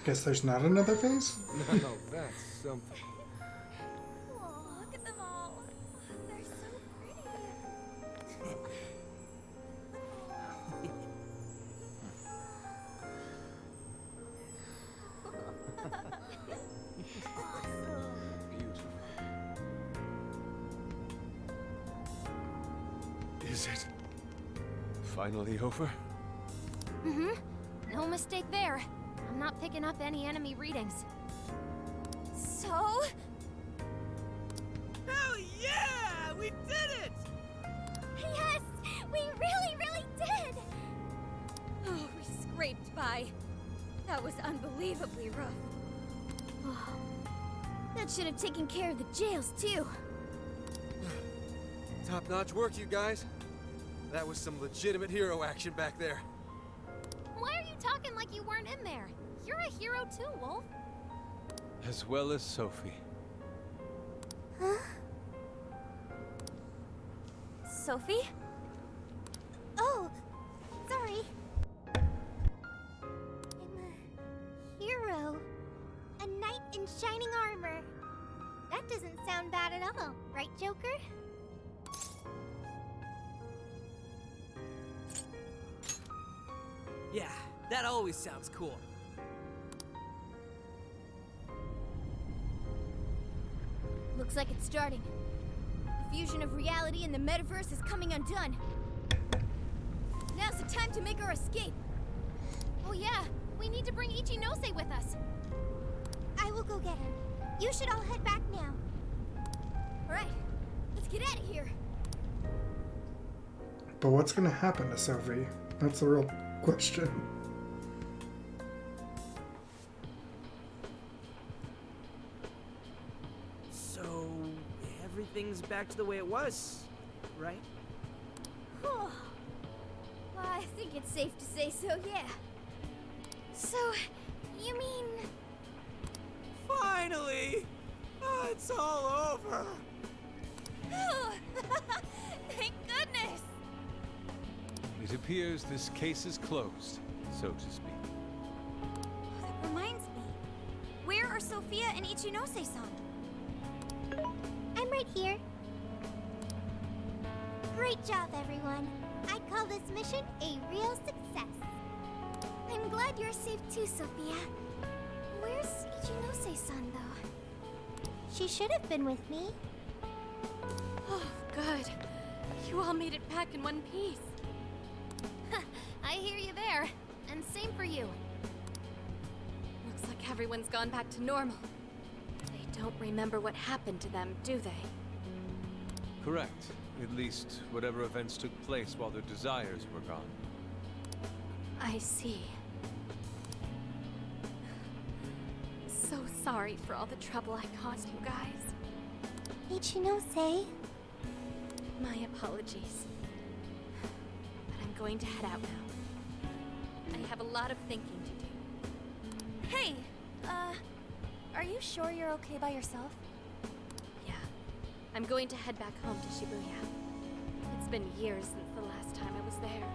Speaker 9: Guess there's not another phase?
Speaker 8: Now that's something.
Speaker 6: Oh, look at them all. They're so pretty.
Speaker 8: Beautiful.
Speaker 10: Is it finally over?
Speaker 6: Mm-hmm. No mistake there. I'm not picking up any enemy readings. So?
Speaker 3: Hell yeah! We did it!
Speaker 7: Yes! We really did!
Speaker 6: Oh, we scraped by. That was unbelievably rough.
Speaker 1: Oh, that should have taken care of the jails, too.
Speaker 8: Top-notch work, you guys. That was some legitimate hero action back there.
Speaker 6: Why are you talking like you weren't in there? You're a hero too, Wolf.
Speaker 10: As well as Sophie.
Speaker 7: Huh?
Speaker 6: Sophie?
Speaker 7: Oh, sorry. I'm a hero. A knight in shining armor. That doesn't sound bad at all, right, Joker?
Speaker 3: Yeah, that always sounds cool.
Speaker 1: Looks like it's starting. The fusion of reality and the metaverse is coming undone. Now's the time to make our escape.
Speaker 6: Oh yeah, we need to bring Ichinose with us.
Speaker 7: I will go get her. You should all head back now.
Speaker 1: All right, let's get out of here.
Speaker 9: But what's gonna happen to Sophie? That's the real question.
Speaker 3: So, everything's back to the way it was, right?
Speaker 1: Well, I think it's safe to say so, yeah.
Speaker 7: So, you mean...
Speaker 3: Finally! Oh, it's all over!
Speaker 6: Thank goodness!
Speaker 10: It appears this case is closed, so to speak.
Speaker 6: That reminds me. Where are Sophia and Ichinose-san?
Speaker 7: I'm right here. Great job, everyone. I'd call this mission a real success. I'm glad you're safe too, Sophia. Where's Ichinose-san, though? She should have been with me.
Speaker 6: Oh, good. You all made it back in one piece. I hear you there. And same for you. Looks like everyone's gone back to normal. They don't remember what happened to them, do they?
Speaker 10: Correct. At least, whatever events took place while their desires were gone.
Speaker 6: I see. So sorry for all the trouble I caused you guys.
Speaker 7: Ichinose?
Speaker 6: My apologies. But I'm going to head out now. I have a lot of thinking to do.
Speaker 2: Hey, are you sure you're okay by yourself?
Speaker 6: Yeah. I'm going to head back home to Shibuya. It's been years since the last time I was there.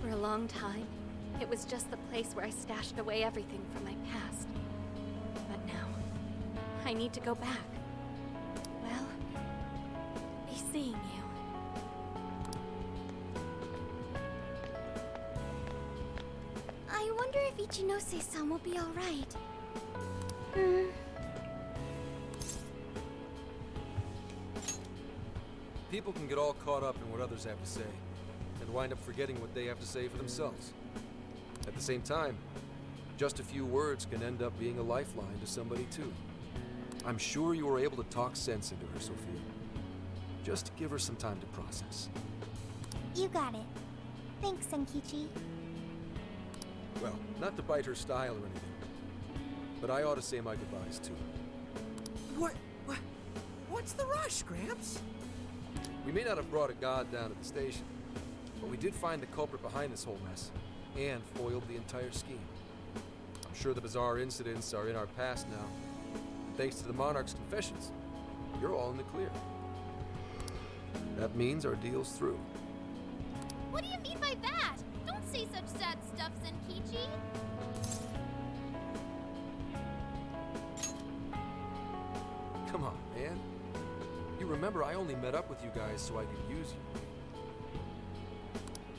Speaker 6: For a long time, it was just the place where I stashed away everything from my past. But now, I need to go back. Well, be seeing you.
Speaker 7: I wonder if Ichinose-san will be alright.
Speaker 8: People can get all caught up in what others have to say, and wind up forgetting what they have to say for themselves. At the same time, just a few words can end up being a lifeline to somebody too. I'm sure you were able to talk sense into her, Sophia. Just give her some time to process.
Speaker 7: You got it. Thanks, Senkichi.
Speaker 8: Well, not to bite her style or anything, but I ought to say my goodbyes too.
Speaker 3: What's the rush, Gramps?
Speaker 8: We may not have brought a god down to the station, but we did find the culprit behind this whole mess, and foiled the entire scheme. I'm sure the bizarre incidents are in our past now, and thanks to the Monarch's confessions, you're all in the clear. That means our deal's through.
Speaker 7: What do you mean by that? Don't say such sad stuff, Senkichi.
Speaker 8: Come on, man. You remember I only met up with you guys so I could use you.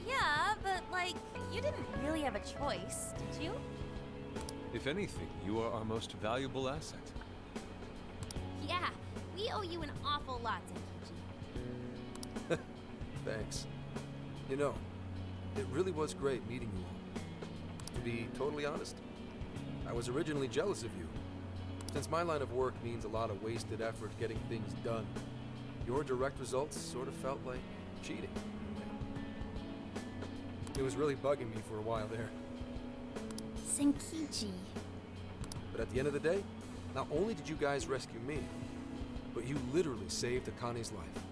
Speaker 6: Yeah, but like, you didn't really have a choice, did you?
Speaker 10: If anything, you are our most valuable asset.
Speaker 6: Yeah, we owe you an awful lot, Senkichi.
Speaker 8: Thanks. You know, it really was great meeting you all. To be totally honest, I was originally jealous of you. Since my line of work means a lot of wasted effort getting things done, your direct results sort of felt like cheating. It was really bugging me for a while there.
Speaker 1: Senkichi.
Speaker 8: But at the end of the day, not only did you guys rescue me, but you literally saved Akane's life.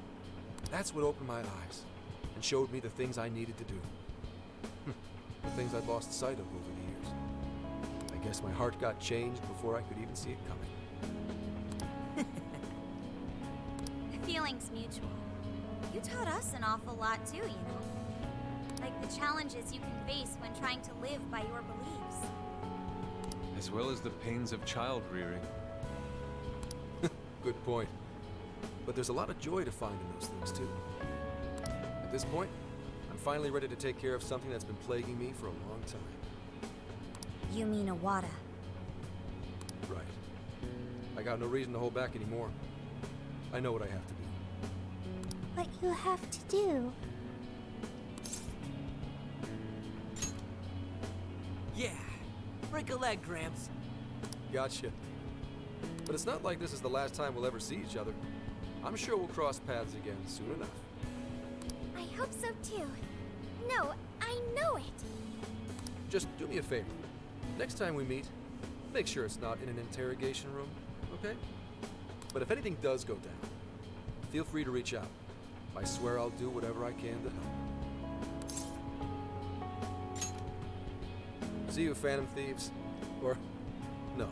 Speaker 8: That's what opened my eyes and showed me the things I needed to do. The things I'd lost sight of over the years. I guess my heart got changed before I could even see it coming.
Speaker 6: The feeling's mutual. You taught us an awful lot too, you know. Like the challenges you can face when trying to live by your beliefs.
Speaker 10: As well as the pains of child rearing.
Speaker 8: Good point. But there's a lot of joy to find in those things too. At this point, I'm finally ready to take care of something that's been plaguing me for a long time.
Speaker 6: You mean Awada?
Speaker 8: Right. I got no reason to hold back anymore. I know what I have to do.
Speaker 7: What you have to do.
Speaker 3: Yeah. Break a leg, Gramps.
Speaker 8: Gotcha. But it's not like this is the last time we'll ever see each other. I'm sure we'll cross paths again soon enough.
Speaker 7: I hope so too. No, I know it.
Speaker 8: Just do me a favor. Next time we meet, make sure it's not in an interrogation room, okay? But if anything does go down, feel free to reach out. I swear I'll do whatever I can to help. See you, Phantom Thieves. Or, no,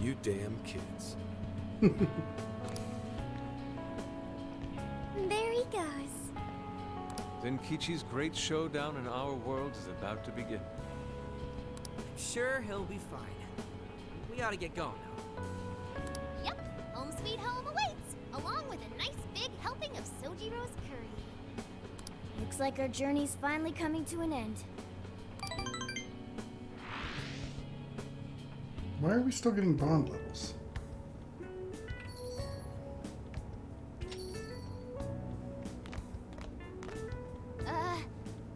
Speaker 8: you damn kids.
Speaker 7: There he goes.
Speaker 10: Zenkichi's great showdown in our world is about to begin.
Speaker 3: Sure, he'll be fine. We ought to get going now.
Speaker 1: Yep, home sweet home awaits, along with a nice big helping of Sojiro's curry. Looks like our journey's finally coming to an end.
Speaker 9: Why are we still getting bond levels?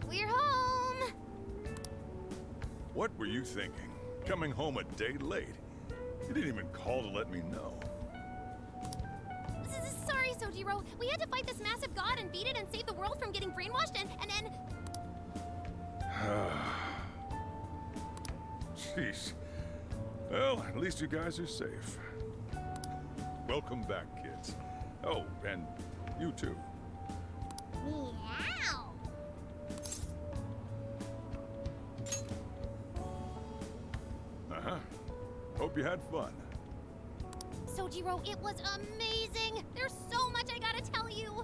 Speaker 1: We're home!
Speaker 5: What were you thinking? Coming home a day late? You didn't even call to let me know.
Speaker 1: Sorry, Sojiro. We had to fight this massive god and beat it and save the world from getting brainwashed and
Speaker 5: Jeez. Well, at least you guys are safe. Welcome back, kids. Oh, and you too.
Speaker 1: Meow!
Speaker 5: Uh-huh. Hope you had fun.
Speaker 1: Sojiro, it was amazing! There's so much I gotta tell you!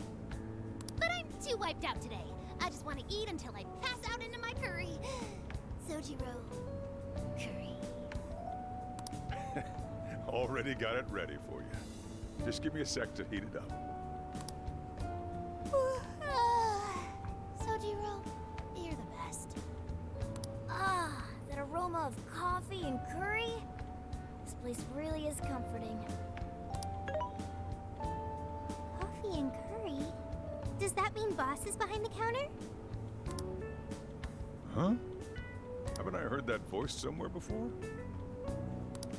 Speaker 1: But I'm too wiped out today. I just want to eat until I pass out into my curry. Sojiro, curry.
Speaker 5: Already got it ready for you. Just give me a sec to heat it up.
Speaker 1: Sojiro, you're the best. Ah, that aroma of coffee and curry? This place really is comforting.
Speaker 7: Coffee and curry? Does that mean Boss is behind the counter?
Speaker 5: Huh? Haven't I heard that voice somewhere before?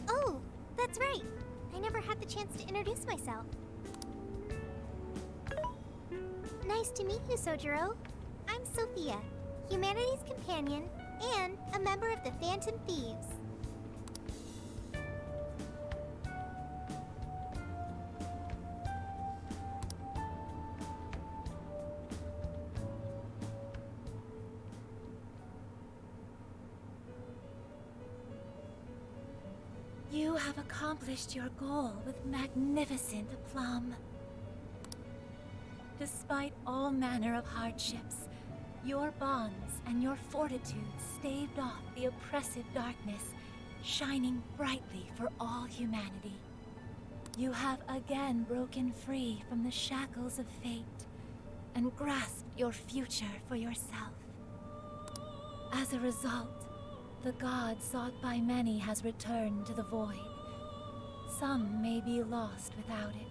Speaker 7: Oh, that's right. I never had the chance to introduce myself. Nice to meet you, Sojiro. I'm Sophia, humanity's companion and a member of the Phantom Thieves.
Speaker 2: You have accomplished your goal with magnificent aplomb. Despite all manner of hardships, your bonds and your fortitude staved off the oppressive darkness, shining brightly for all humanity. You have again broken free from the shackles of fate and grasped your future for yourself. As a result, the god sought by many has returned to the void. Some may be lost without it,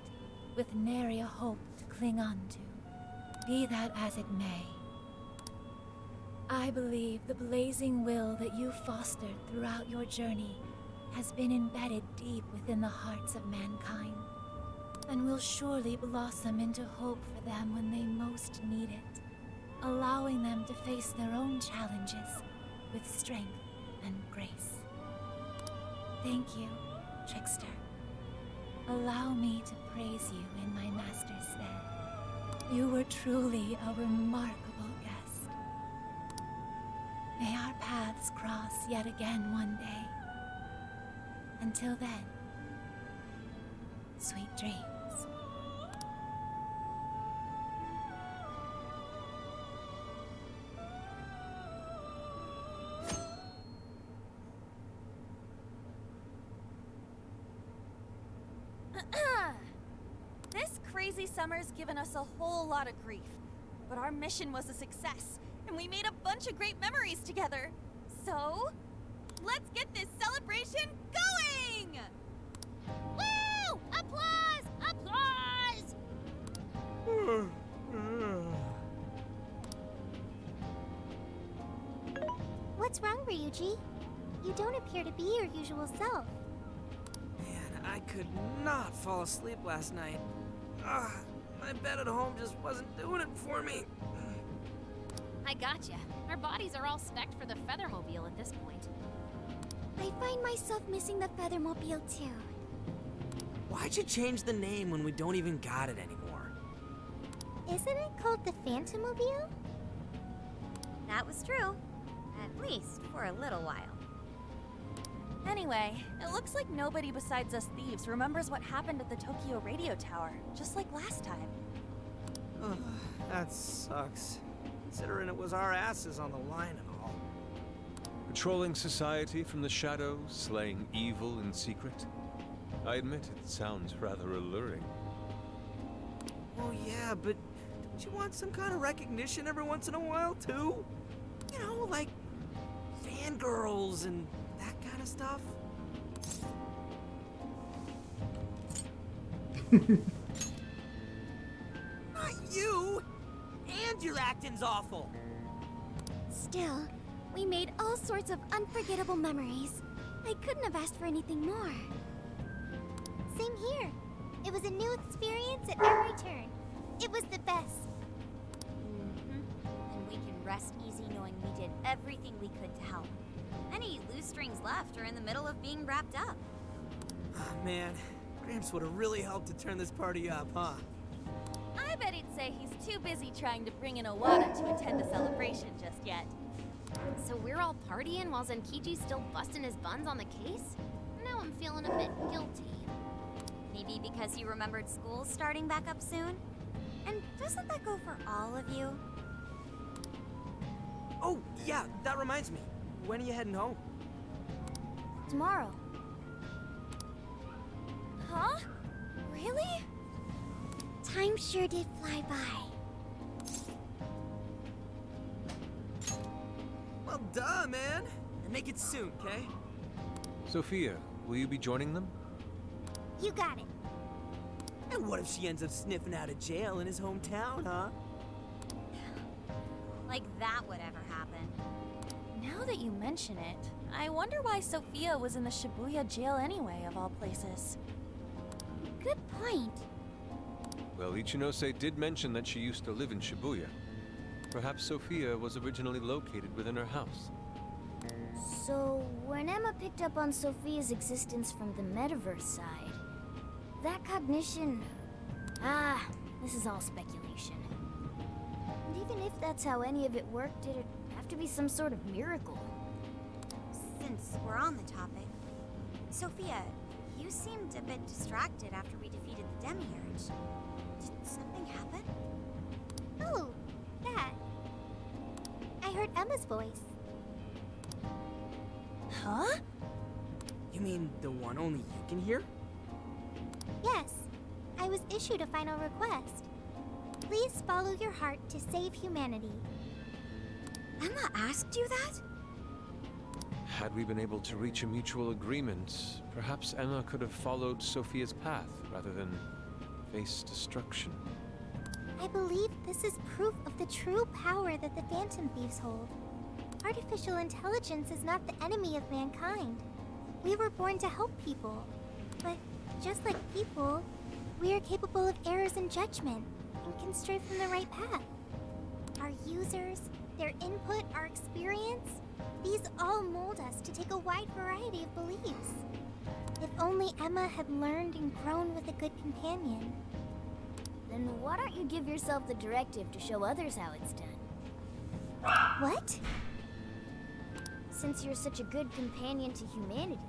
Speaker 2: with nary a hope to cling on to. Be that as it may, I believe the blazing will that you fostered throughout your journey has been embedded deep within the hearts of mankind, and will surely blossom into hope for them when they most need it, allowing them to face their own challenges with strength and grace. Thank you, Trickster. Allow me to praise you in my master's stead. You were truly a remarkable guest. May our paths cross yet again one day. Until then, sweet dreams.
Speaker 6: This crazy summer's given us a whole lot of grief, but our mission was a success, and we made a bunch of great memories together. So, let's get this celebration going!
Speaker 1: Woo! Applause! Applause!
Speaker 7: What's wrong, Ryuji? You don't appear to be your usual self.
Speaker 3: Man, I could not fall asleep last night. My bed at home just wasn't doing it for me.
Speaker 1: I gotcha. Our bodies are all spec'd for the Feathermobile at this point.
Speaker 7: I find myself missing the Feathermobile too.
Speaker 3: Why'd you change the name when we don't even got it anymore?
Speaker 7: Isn't it called the Phantommobile?
Speaker 6: That was true. At least for a little while. Anyway, it looks like nobody besides us thieves remembers what happened at the Tokyo radio tower, just like last time.
Speaker 3: Ugh, that sucks. Considering it was our asses on the line and all.
Speaker 10: Patrolling society from the shadows, slaying evil in secret. I admit it sounds rather alluring.
Speaker 3: Well, yeah, but don't you want some kind of recognition every once in a while, too? You know, like fangirls and that kind of stuff. Not you! And your acting's awful!
Speaker 7: Still, we made all sorts of unforgettable memories. I couldn't have asked for anything more. Same here. It was a new experience at every turn. It was the best.
Speaker 6: And we can rest easy knowing we did everything we could to help. Any loose strings left are in the middle of being wrapped up.
Speaker 3: Oh, man. Gramps would have really helped to turn this party up, huh?
Speaker 6: I bet he'd say he's too busy trying to bring in Owada to attend the celebration just yet.
Speaker 1: So we're all partying while Zenkichi's still busting his buns on the case? Now I'm feeling a bit guilty.
Speaker 6: Maybe because you remembered school's starting back up soon? And doesn't that go for all of you?
Speaker 3: Oh, yeah, that reminds me. When are you heading home?
Speaker 7: Tomorrow.
Speaker 6: Huh? Really?
Speaker 7: Time sure did fly by.
Speaker 3: Well, duh, man. And make it soon, okay?
Speaker 10: Sophia, will you be joining them?
Speaker 7: You got it.
Speaker 3: And what if she ends up sniffing out of jail in his hometown, huh?
Speaker 6: Like that would ever happen. Now that you mention it, I wonder why Sophia was in the Shibuya jail anyway, of all places.
Speaker 7: Good point.
Speaker 10: Well, Ichinose did mention that she used to live in Shibuya. Perhaps Sophia was originally located within her house.
Speaker 11: So, when Emma picked up on Sophia's existence from the Metaverse side, that cognition... this is all speculation. And even if that's how any of it worked, it'd have to be some sort of miracle.
Speaker 6: Since we're on the topic, Sophia, you seemed a bit distracted after we defeated the Demiurge. Did something happen?
Speaker 7: Oh, that. I heard Emma's voice.
Speaker 6: Huh?
Speaker 3: You mean the one only you can hear?
Speaker 7: Yes, I was issued a final request. Please follow your heart to save humanity.
Speaker 6: Emma asked you that?
Speaker 10: Had we been able to reach a mutual agreement, perhaps Emma could have followed Sophia's path rather than face destruction.
Speaker 7: I believe this is proof of the true power that the Phantom Thieves hold. Artificial intelligence is not the enemy of mankind. We were born to help people. But just like people, we are capable of errors in judgment and can stray from the right path. Our users, their input, our experience, these all mold us to take a wide variety of beliefs. If only Emma had learned and grown with a good companion.
Speaker 11: Then why don't you give yourself the directive to show others how it's done?
Speaker 7: What?
Speaker 11: Since you're such a good companion to humanity,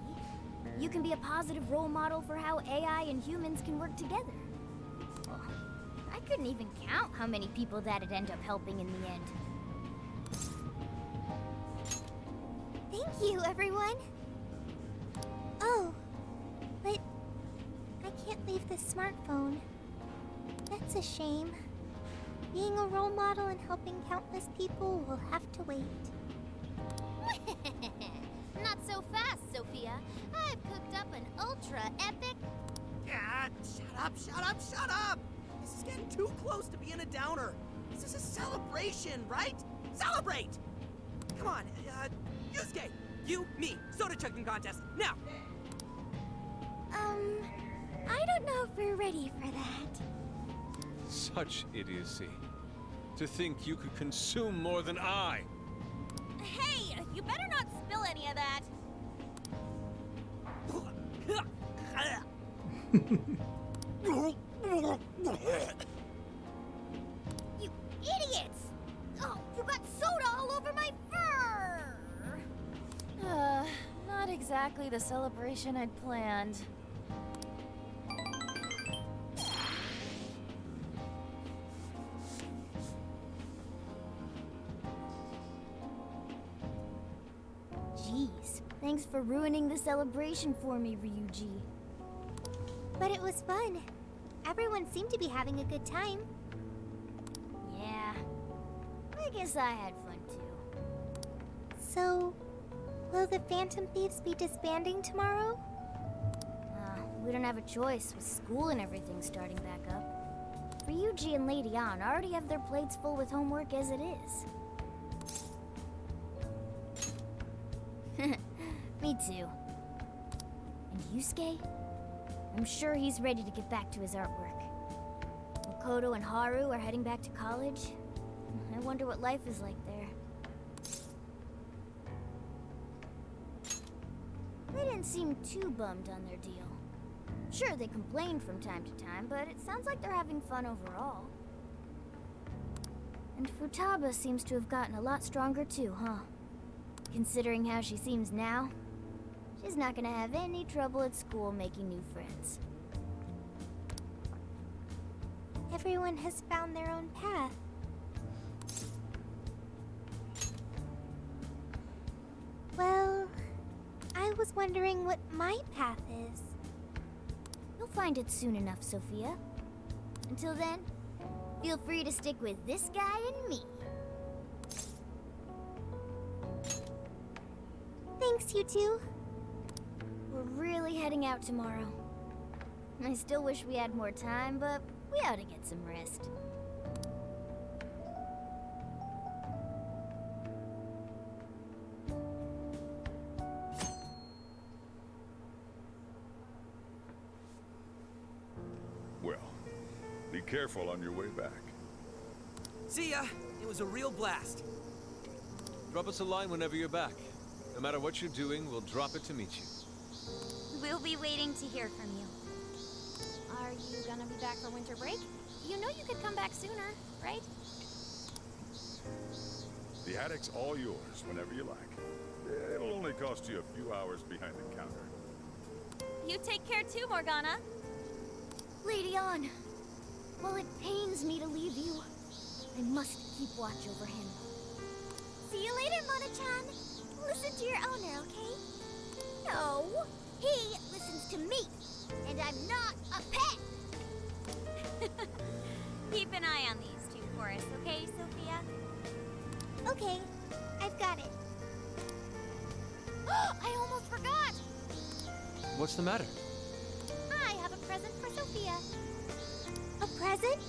Speaker 11: you can be a positive role model for how AI and humans can work together. Oh, I couldn't even count how many people that'd end up helping in the end.
Speaker 7: Thank you, everyone. Oh, but I can't leave this smartphone. That's a shame. Being a role model and helping countless people will have to wait.
Speaker 1: Not so fast, Sophia. I've cooked up an ultra-epic...
Speaker 3: God, shut up! This is getting too close to being a downer. This is a celebration, right? Celebrate! Come on, Yusuke, you, me, soda chugging contest, now!
Speaker 7: I don't know if we're ready for that.
Speaker 10: Such idiocy. To think you could consume more than I.
Speaker 6: Hey, you better not spill any of that.
Speaker 1: You idiots! Oh, you got soda all over my fur!
Speaker 2: Not exactly the celebration I'd planned.
Speaker 11: Jeez, thanks for ruining the celebration for me, Ryuji.
Speaker 7: But it was fun. Everyone seemed to be having a good time.
Speaker 11: Yeah, I guess I had fun too.
Speaker 7: So, will the Phantom Thieves be disbanding tomorrow?
Speaker 11: We don't have a choice with school and everything starting back up. Ryuji and Lady Ann already have their plates full with homework as it is. Me too. And Yusuke? I'm sure he's ready to get back to his artwork. Makoto and Haru are heading back to college. I wonder what life is like there. They didn't seem too bummed on their deal. Sure, they complained from time to time, but it sounds like they're having fun overall. And Futaba seems to have gotten a lot stronger too, huh? Considering how she seems now, she's not gonna have any trouble at school making new friends.
Speaker 7: Everyone has found their own path. Well, I was wondering what my path is.
Speaker 11: You'll find it soon enough, Sophia. Until then, feel free to stick with this guy and me.
Speaker 7: Thanks, you two.
Speaker 11: We're really heading out tomorrow. I still wish we had more time, but we ought to get some rest.
Speaker 5: Well, be careful on your way back.
Speaker 3: See ya! It was a real blast.
Speaker 10: Drop us a line whenever you're back. No matter what you're doing, we'll drop it to meet you.
Speaker 6: We'll be waiting to hear from you.
Speaker 1: Are you gonna be back for winter break? You know you could come back sooner, right?
Speaker 5: The attic's all yours whenever you like. It'll only cost you a few hours behind the counter.
Speaker 6: You take care too, Morgana.
Speaker 11: Lady Ann, while it pains me to leave you, I must keep watch over him.
Speaker 7: See you later, Mona-chan. Listen to your owner, okay? No, he listens to me. And I'm not a pet!
Speaker 6: Keep an eye on these two for us, okay, Sophia?
Speaker 7: Okay, I've got it.
Speaker 1: I almost forgot!
Speaker 10: What's the matter?
Speaker 1: I have a present for Sophia.
Speaker 7: A present?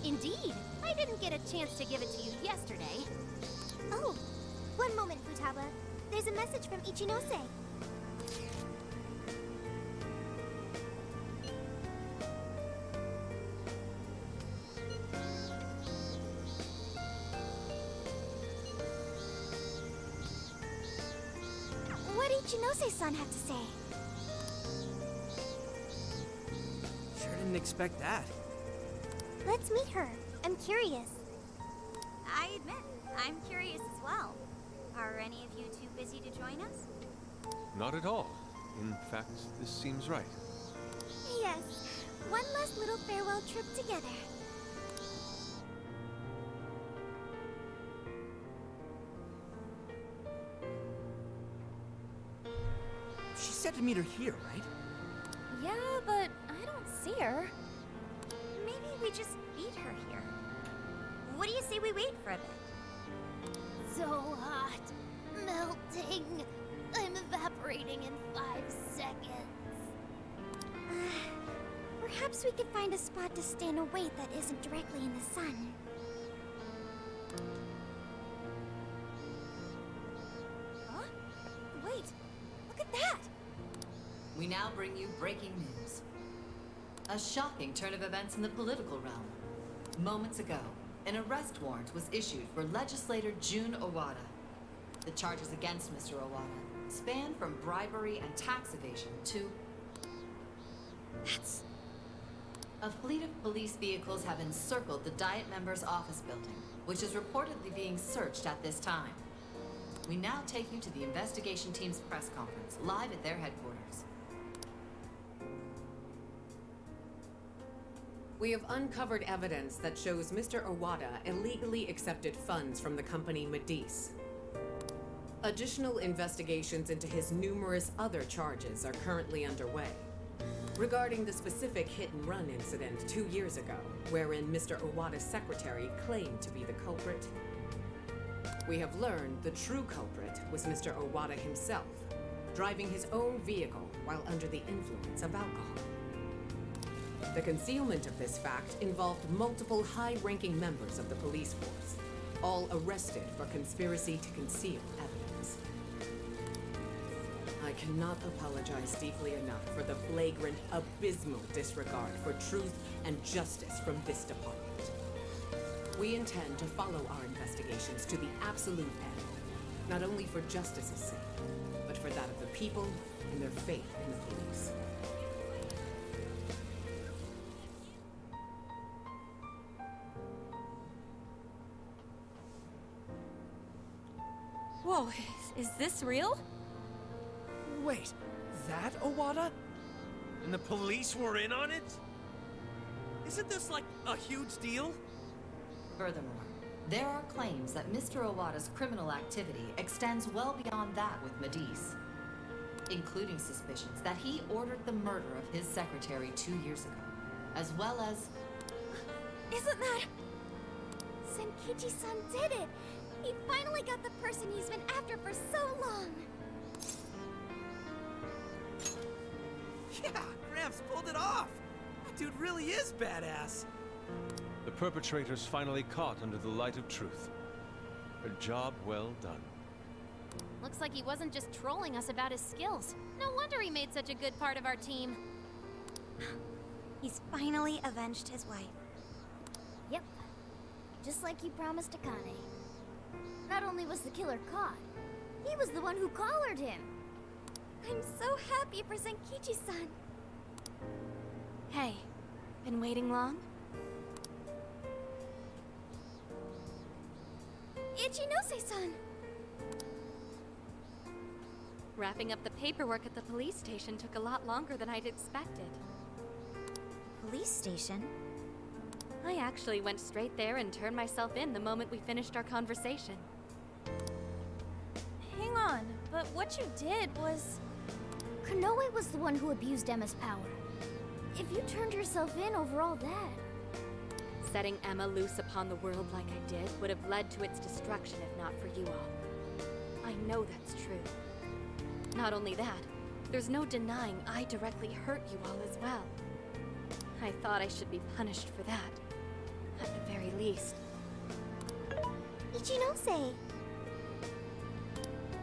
Speaker 1: Indeed. I didn't get a chance to give it to you yesterday.
Speaker 7: Oh, one moment, Futaba. There's a message from Ichinose. What did Ichinose-san have to say?
Speaker 3: Sure didn't expect that.
Speaker 7: Let's meet her. I'm curious.
Speaker 6: I admit, I'm curious as well. Are any of you too busy to join us?
Speaker 10: Not at all. In fact, this seems right.
Speaker 7: Yes, one last little farewell trip together.
Speaker 3: She said to meet her here, right?
Speaker 2: Yeah, but I don't see her.
Speaker 6: Maybe we just meet her here. What do you say we wait for a bit?
Speaker 1: So hot. Melting. I'm evaporating in 5 seconds.
Speaker 7: Perhaps we could find a spot to stay in a wait that isn't directly in the sun.
Speaker 2: Huh? Wait, look at that!
Speaker 12: We now bring you breaking news. A shocking turn of events in the political realm. Moments ago, an arrest warrant was issued for legislator Jun Owada. The charges against Mr. Owada span from bribery and tax evasion to...
Speaker 2: That's...
Speaker 12: A fleet of police vehicles have encircled the Diet members' office building, which is reportedly being searched at this time. We now take you to the investigation team's press conference, live at their headquarters.
Speaker 13: We have uncovered evidence that shows Mr. Owada illegally accepted funds from the company Medice. Additional investigations into his numerous other charges are currently underway. Regarding the specific hit-and-run incident 2 years ago, wherein Mr. Owada's secretary claimed to be the culprit, we have learned the true culprit was Mr. Owada himself, driving his own vehicle while under the influence of alcohol. The concealment of this fact involved multiple high-ranking members of the police force, all arrested for conspiracy to conceal evidence. I cannot apologize deeply enough for the flagrant, abysmal disregard for truth and justice from this department. We intend to follow our investigations to the absolute end, not only for justice's sake, but for that of the people and their faith in the police.
Speaker 2: Whoa, is this real?
Speaker 3: Wait, that Owada? And the police were in on it? Isn't this like a huge deal?
Speaker 12: Furthermore, there are claims that Mr. Owada's criminal activity extends well beyond that with Medice, including suspicions that he ordered the murder of his secretary 2 years ago, as well as...
Speaker 2: Isn't that...
Speaker 7: Senkichi-san did it! He finally got the person he's been after for so long!
Speaker 3: Yeah, Gramps pulled it off! That dude really is badass!
Speaker 10: The perpetrators finally caught under the light of truth. A job well done.
Speaker 1: Looks like he wasn't just trolling us about his skills. No wonder he made such a good part of our team.
Speaker 6: He's finally avenged his wife.
Speaker 11: Yep. Just like he promised Akane. Not only was the killer caught, he was the one who collared him.
Speaker 7: I'm so happy for Senkichi-san.
Speaker 2: Hey, been waiting long?
Speaker 7: Ichinose-san!
Speaker 2: Wrapping up the paperwork at the police station took a lot longer than I'd expected.
Speaker 6: Police station?
Speaker 2: I actually went straight there and turned myself in the moment we finished our conversation. Hang on, but what you did was...
Speaker 11: Konoe was the one who abused Emma's power. If you turned yourself in over all that...
Speaker 6: Setting Emma loose upon the world like I did would have led to its destruction if not for you all. I know that's true. Not only that, there's no denying I directly hurt you all as well. I thought I should be punished for that. At the very least.
Speaker 7: Ichinose!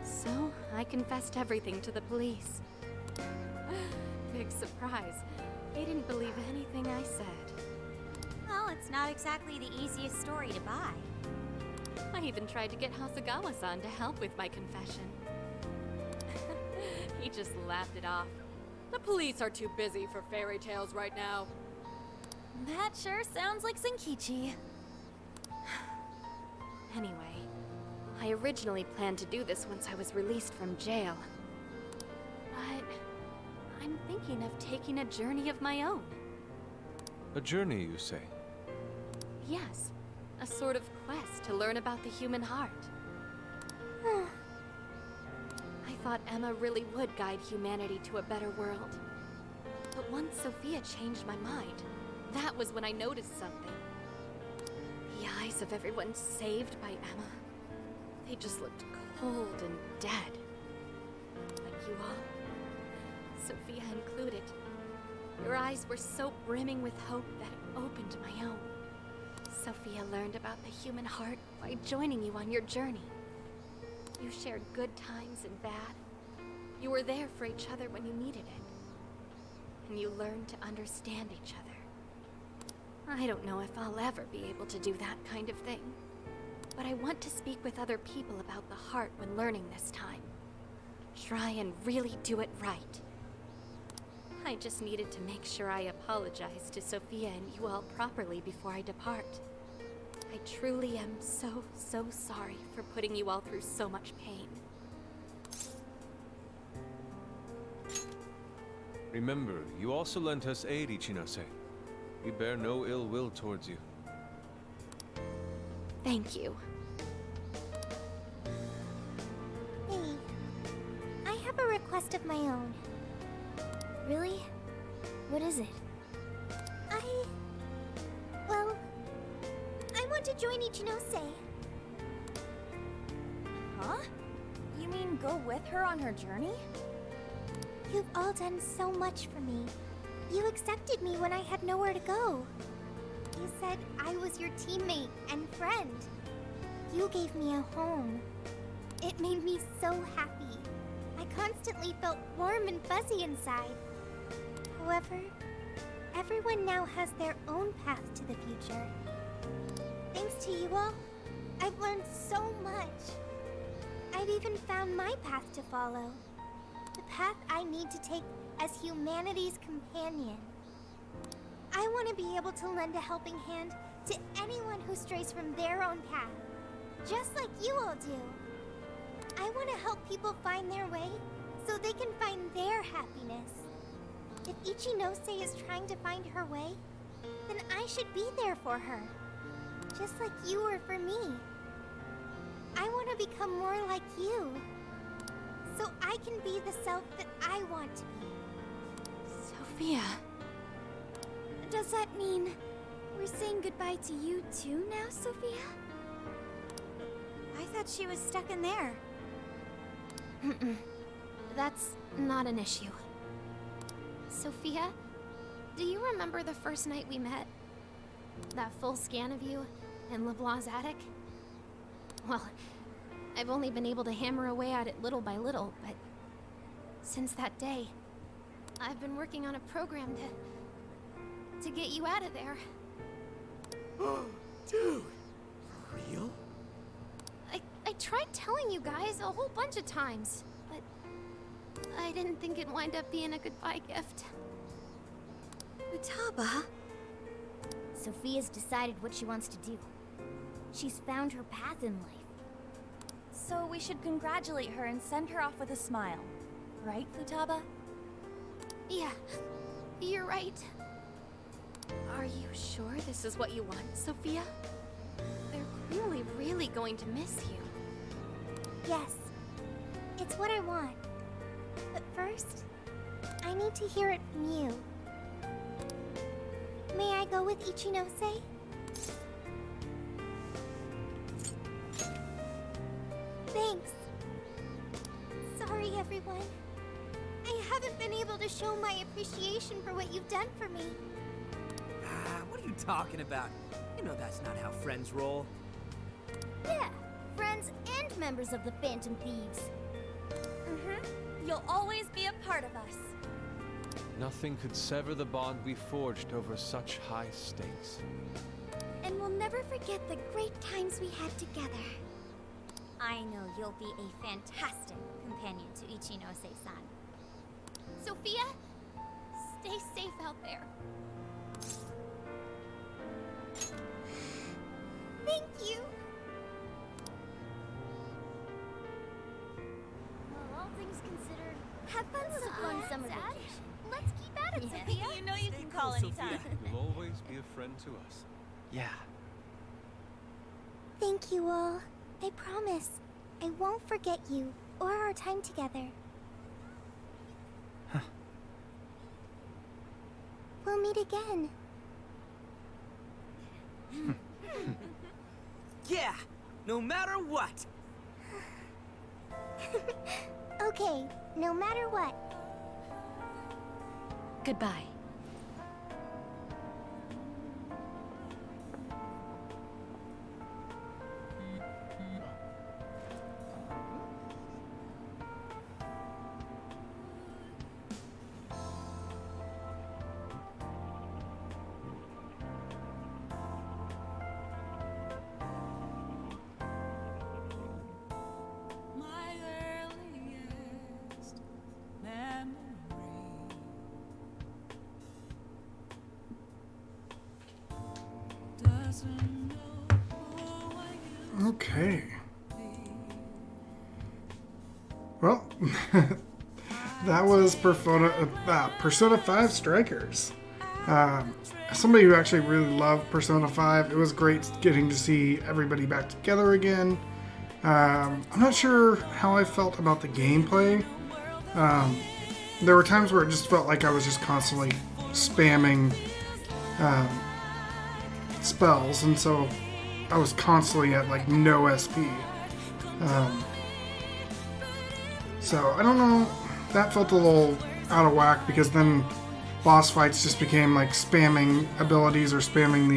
Speaker 6: So, I confessed everything to the police. Big surprise. They didn't believe anything I said.
Speaker 1: Well, it's not exactly the easiest story to buy.
Speaker 6: I even tried to get Hasagawa-san to help with my confession. He just laughed it off. The police are too busy for fairy tales right now.
Speaker 2: That sure sounds like Senkichi.
Speaker 6: Anyway, I originally planned to do this once I was released from jail. But I'm thinking of taking a journey of my own.
Speaker 10: A journey, you say?
Speaker 6: Yes, a sort of quest to learn about the human heart. I thought Emma really would guide humanity to a better world. But once Sophia changed my mind, that was when I noticed something. The eyes of everyone saved by Emma, they just looked cold and dead. Like you all, Sophia included. Your eyes were so brimming with hope that it opened my own. Sophia learned about the human heart by joining you on your journey. You shared good times and bad. You were there for each other when you needed it. And you learned to understand each other. I don't know if I'll ever be able to do that kind of thing. But I want to speak with other people about the heart when learning this time. Try and really do it right. I just needed to make sure I apologize to Sophia and you all properly before I depart. I truly am so sorry for putting you all through so much pain.
Speaker 10: Remember, you also lent us aid, Ichinose. We bear no ill will towards you.
Speaker 6: Thank you.
Speaker 7: Hey, I have a request of my own.
Speaker 11: Really? What is it?
Speaker 7: Well, I want to join Ichinose.
Speaker 2: Huh? You mean go with her on her journey?
Speaker 7: You've all done so much for me. You accepted me when I had nowhere to go. You said I was your teammate and friend. You gave me a home. It made me so happy. I constantly felt warm and fuzzy inside. However, everyone now has their own path to the future. Thanks to you all, I've learned so much. I've even found my path to follow. The path I need to take as humanity's companion. I want to be able to lend a helping hand to anyone who strays from their own path, just like you all do. I want to help people find their way so they can find their happiness. If Ichinose is trying to find her way, then I should be there for her, just like you were for me. I want to become more like you, so I can be the self that I want to be.
Speaker 6: Sophia.
Speaker 11: Does that mean we're saying goodbye to you too now, Sophia?
Speaker 1: I thought she was stuck in there. That's not an issue. Sophia, do you remember the first night we met? That full scan of you in LeBlanc's attic? Well, I've only been able to hammer away at it little by little, but since that day, I've been working on a program to get you out of there.
Speaker 3: Dude, for real?
Speaker 1: I tried telling you guys a whole bunch of times, but I didn't think it'd wind up being a goodbye gift.
Speaker 11: Futaba? Sophia's decided what she wants to do. She's found her path in life.
Speaker 2: So we should congratulate her and send her off with a smile. Right, Futaba?
Speaker 1: Yeah, you're right.
Speaker 6: Are you sure this is what you want, Sophia? They're really going to miss you.
Speaker 7: Yes, it's what I want. But first, I need to hear it from you. May I go with Ichinose? Thanks. Sorry, everyone. I haven't been able to show my appreciation for what you've done for me.
Speaker 3: What are you talking about? You know that's not how friends roll.
Speaker 11: Yeah, friends and members of the Phantom Thieves.
Speaker 6: You'll always be a part of us.
Speaker 10: Nothing could sever the bond we forged over such high stakes.
Speaker 7: And we'll never forget the great times we had together.
Speaker 6: I know you'll be a fantastic companion to Ichinose-san.
Speaker 1: Sophia, stay safe out there.
Speaker 7: Thank you.
Speaker 11: Well, all things considered,
Speaker 7: Have fun,
Speaker 11: it was a fun
Speaker 7: Sophia.
Speaker 11: summer vacation.
Speaker 1: Let's keep at it, Sophia.
Speaker 6: You know you
Speaker 3: Stay
Speaker 6: can
Speaker 3: cool,
Speaker 6: call
Speaker 3: Sophia.
Speaker 6: anytime.
Speaker 10: You'll always be a friend to us.
Speaker 9: Yeah.
Speaker 7: Thank you all. I promise. I won't forget you or our time together. We'll meet again.
Speaker 3: Yeah, no matter what.
Speaker 7: Okay, no matter what.
Speaker 2: Goodbye.
Speaker 9: Okay. Well, that was Persona 5 Strikers. Somebody who actually really loved Persona 5. It was great getting to see everybody back together again. I'm not sure how I felt about the gameplay. There were times where it just felt like I was just constantly spamming spells, and so I was constantly at like no SP. So I don't know, that felt a little out of whack, because then boss fights just became like spamming abilities or spamming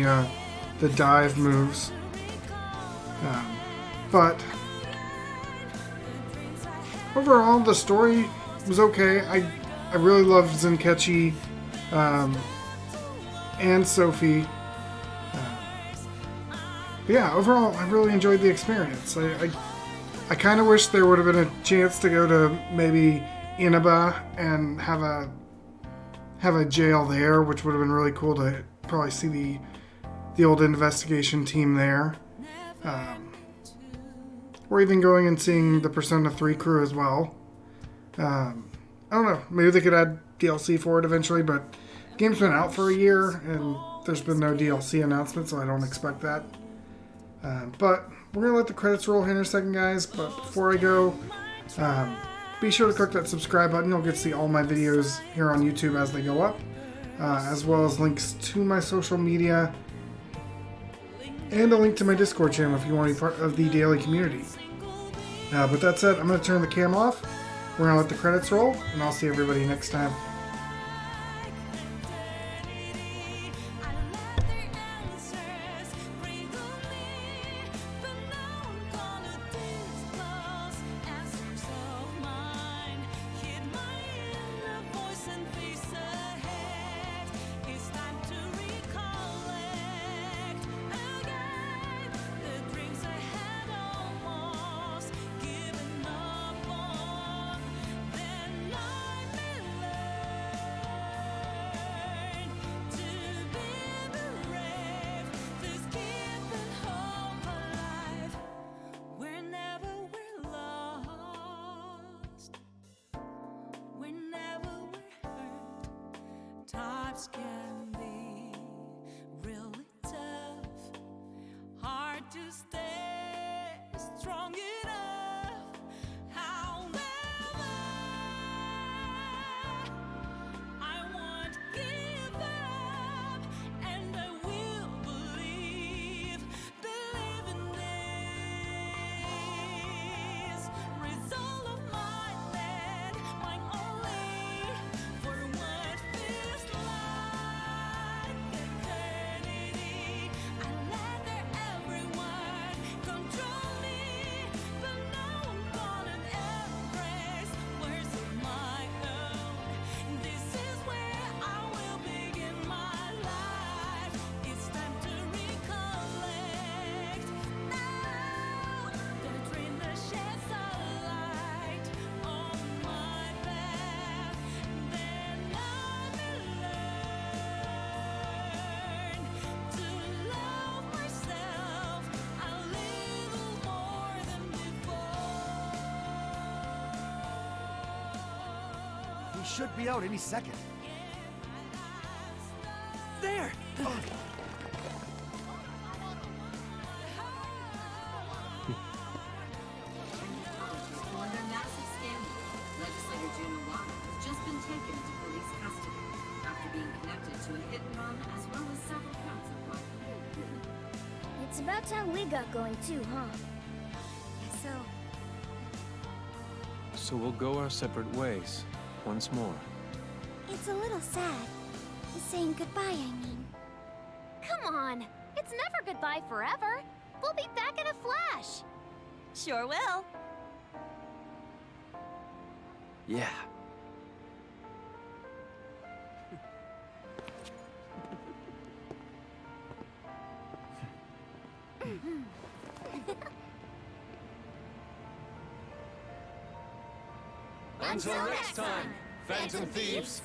Speaker 9: the dive moves. But overall, the story was okay. I really loved Zenkechi and Sophie. But yeah, overall, I really enjoyed the experience. I kind of wish there would have been a chance to go to maybe Inaba and have a jail there, which would have been really cool to probably see the old investigation team there. Or even going and seeing the Persona 3 crew as well. I don't know, maybe they could add DLC for it eventually, but the game's been out for a year and there's been no DLC announcement, so I don't expect that. But we're going to let the credits roll here in a second, guys. But before I go, be sure to click that subscribe button. You'll get to see all my videos here on YouTube as they go up, as well as links to my social media and a link to my Discord channel if you want to be part of the daily community. With that said, I'm going to turn the cam off. We're going to let the credits roll, and I'll see everybody next time.
Speaker 2: Can be really tough, hard to stay strong enough. However,
Speaker 14: should be out any second.
Speaker 3: There!
Speaker 12: Under massive scandal, legislator Jun Owada has just been taken into police custody after being connected to a hit and run as well as several counts of robbery.
Speaker 11: It's about time we got going too, huh?
Speaker 7: Guess so.
Speaker 10: So we'll go our separate ways, once more.
Speaker 7: It's a little sad. Saying goodbye, I mean.
Speaker 1: Come on! It's never goodbye forever! We'll be back in a flash!
Speaker 2: Sure will.
Speaker 10: Yeah.
Speaker 5: Until next time, Phantom Thieves!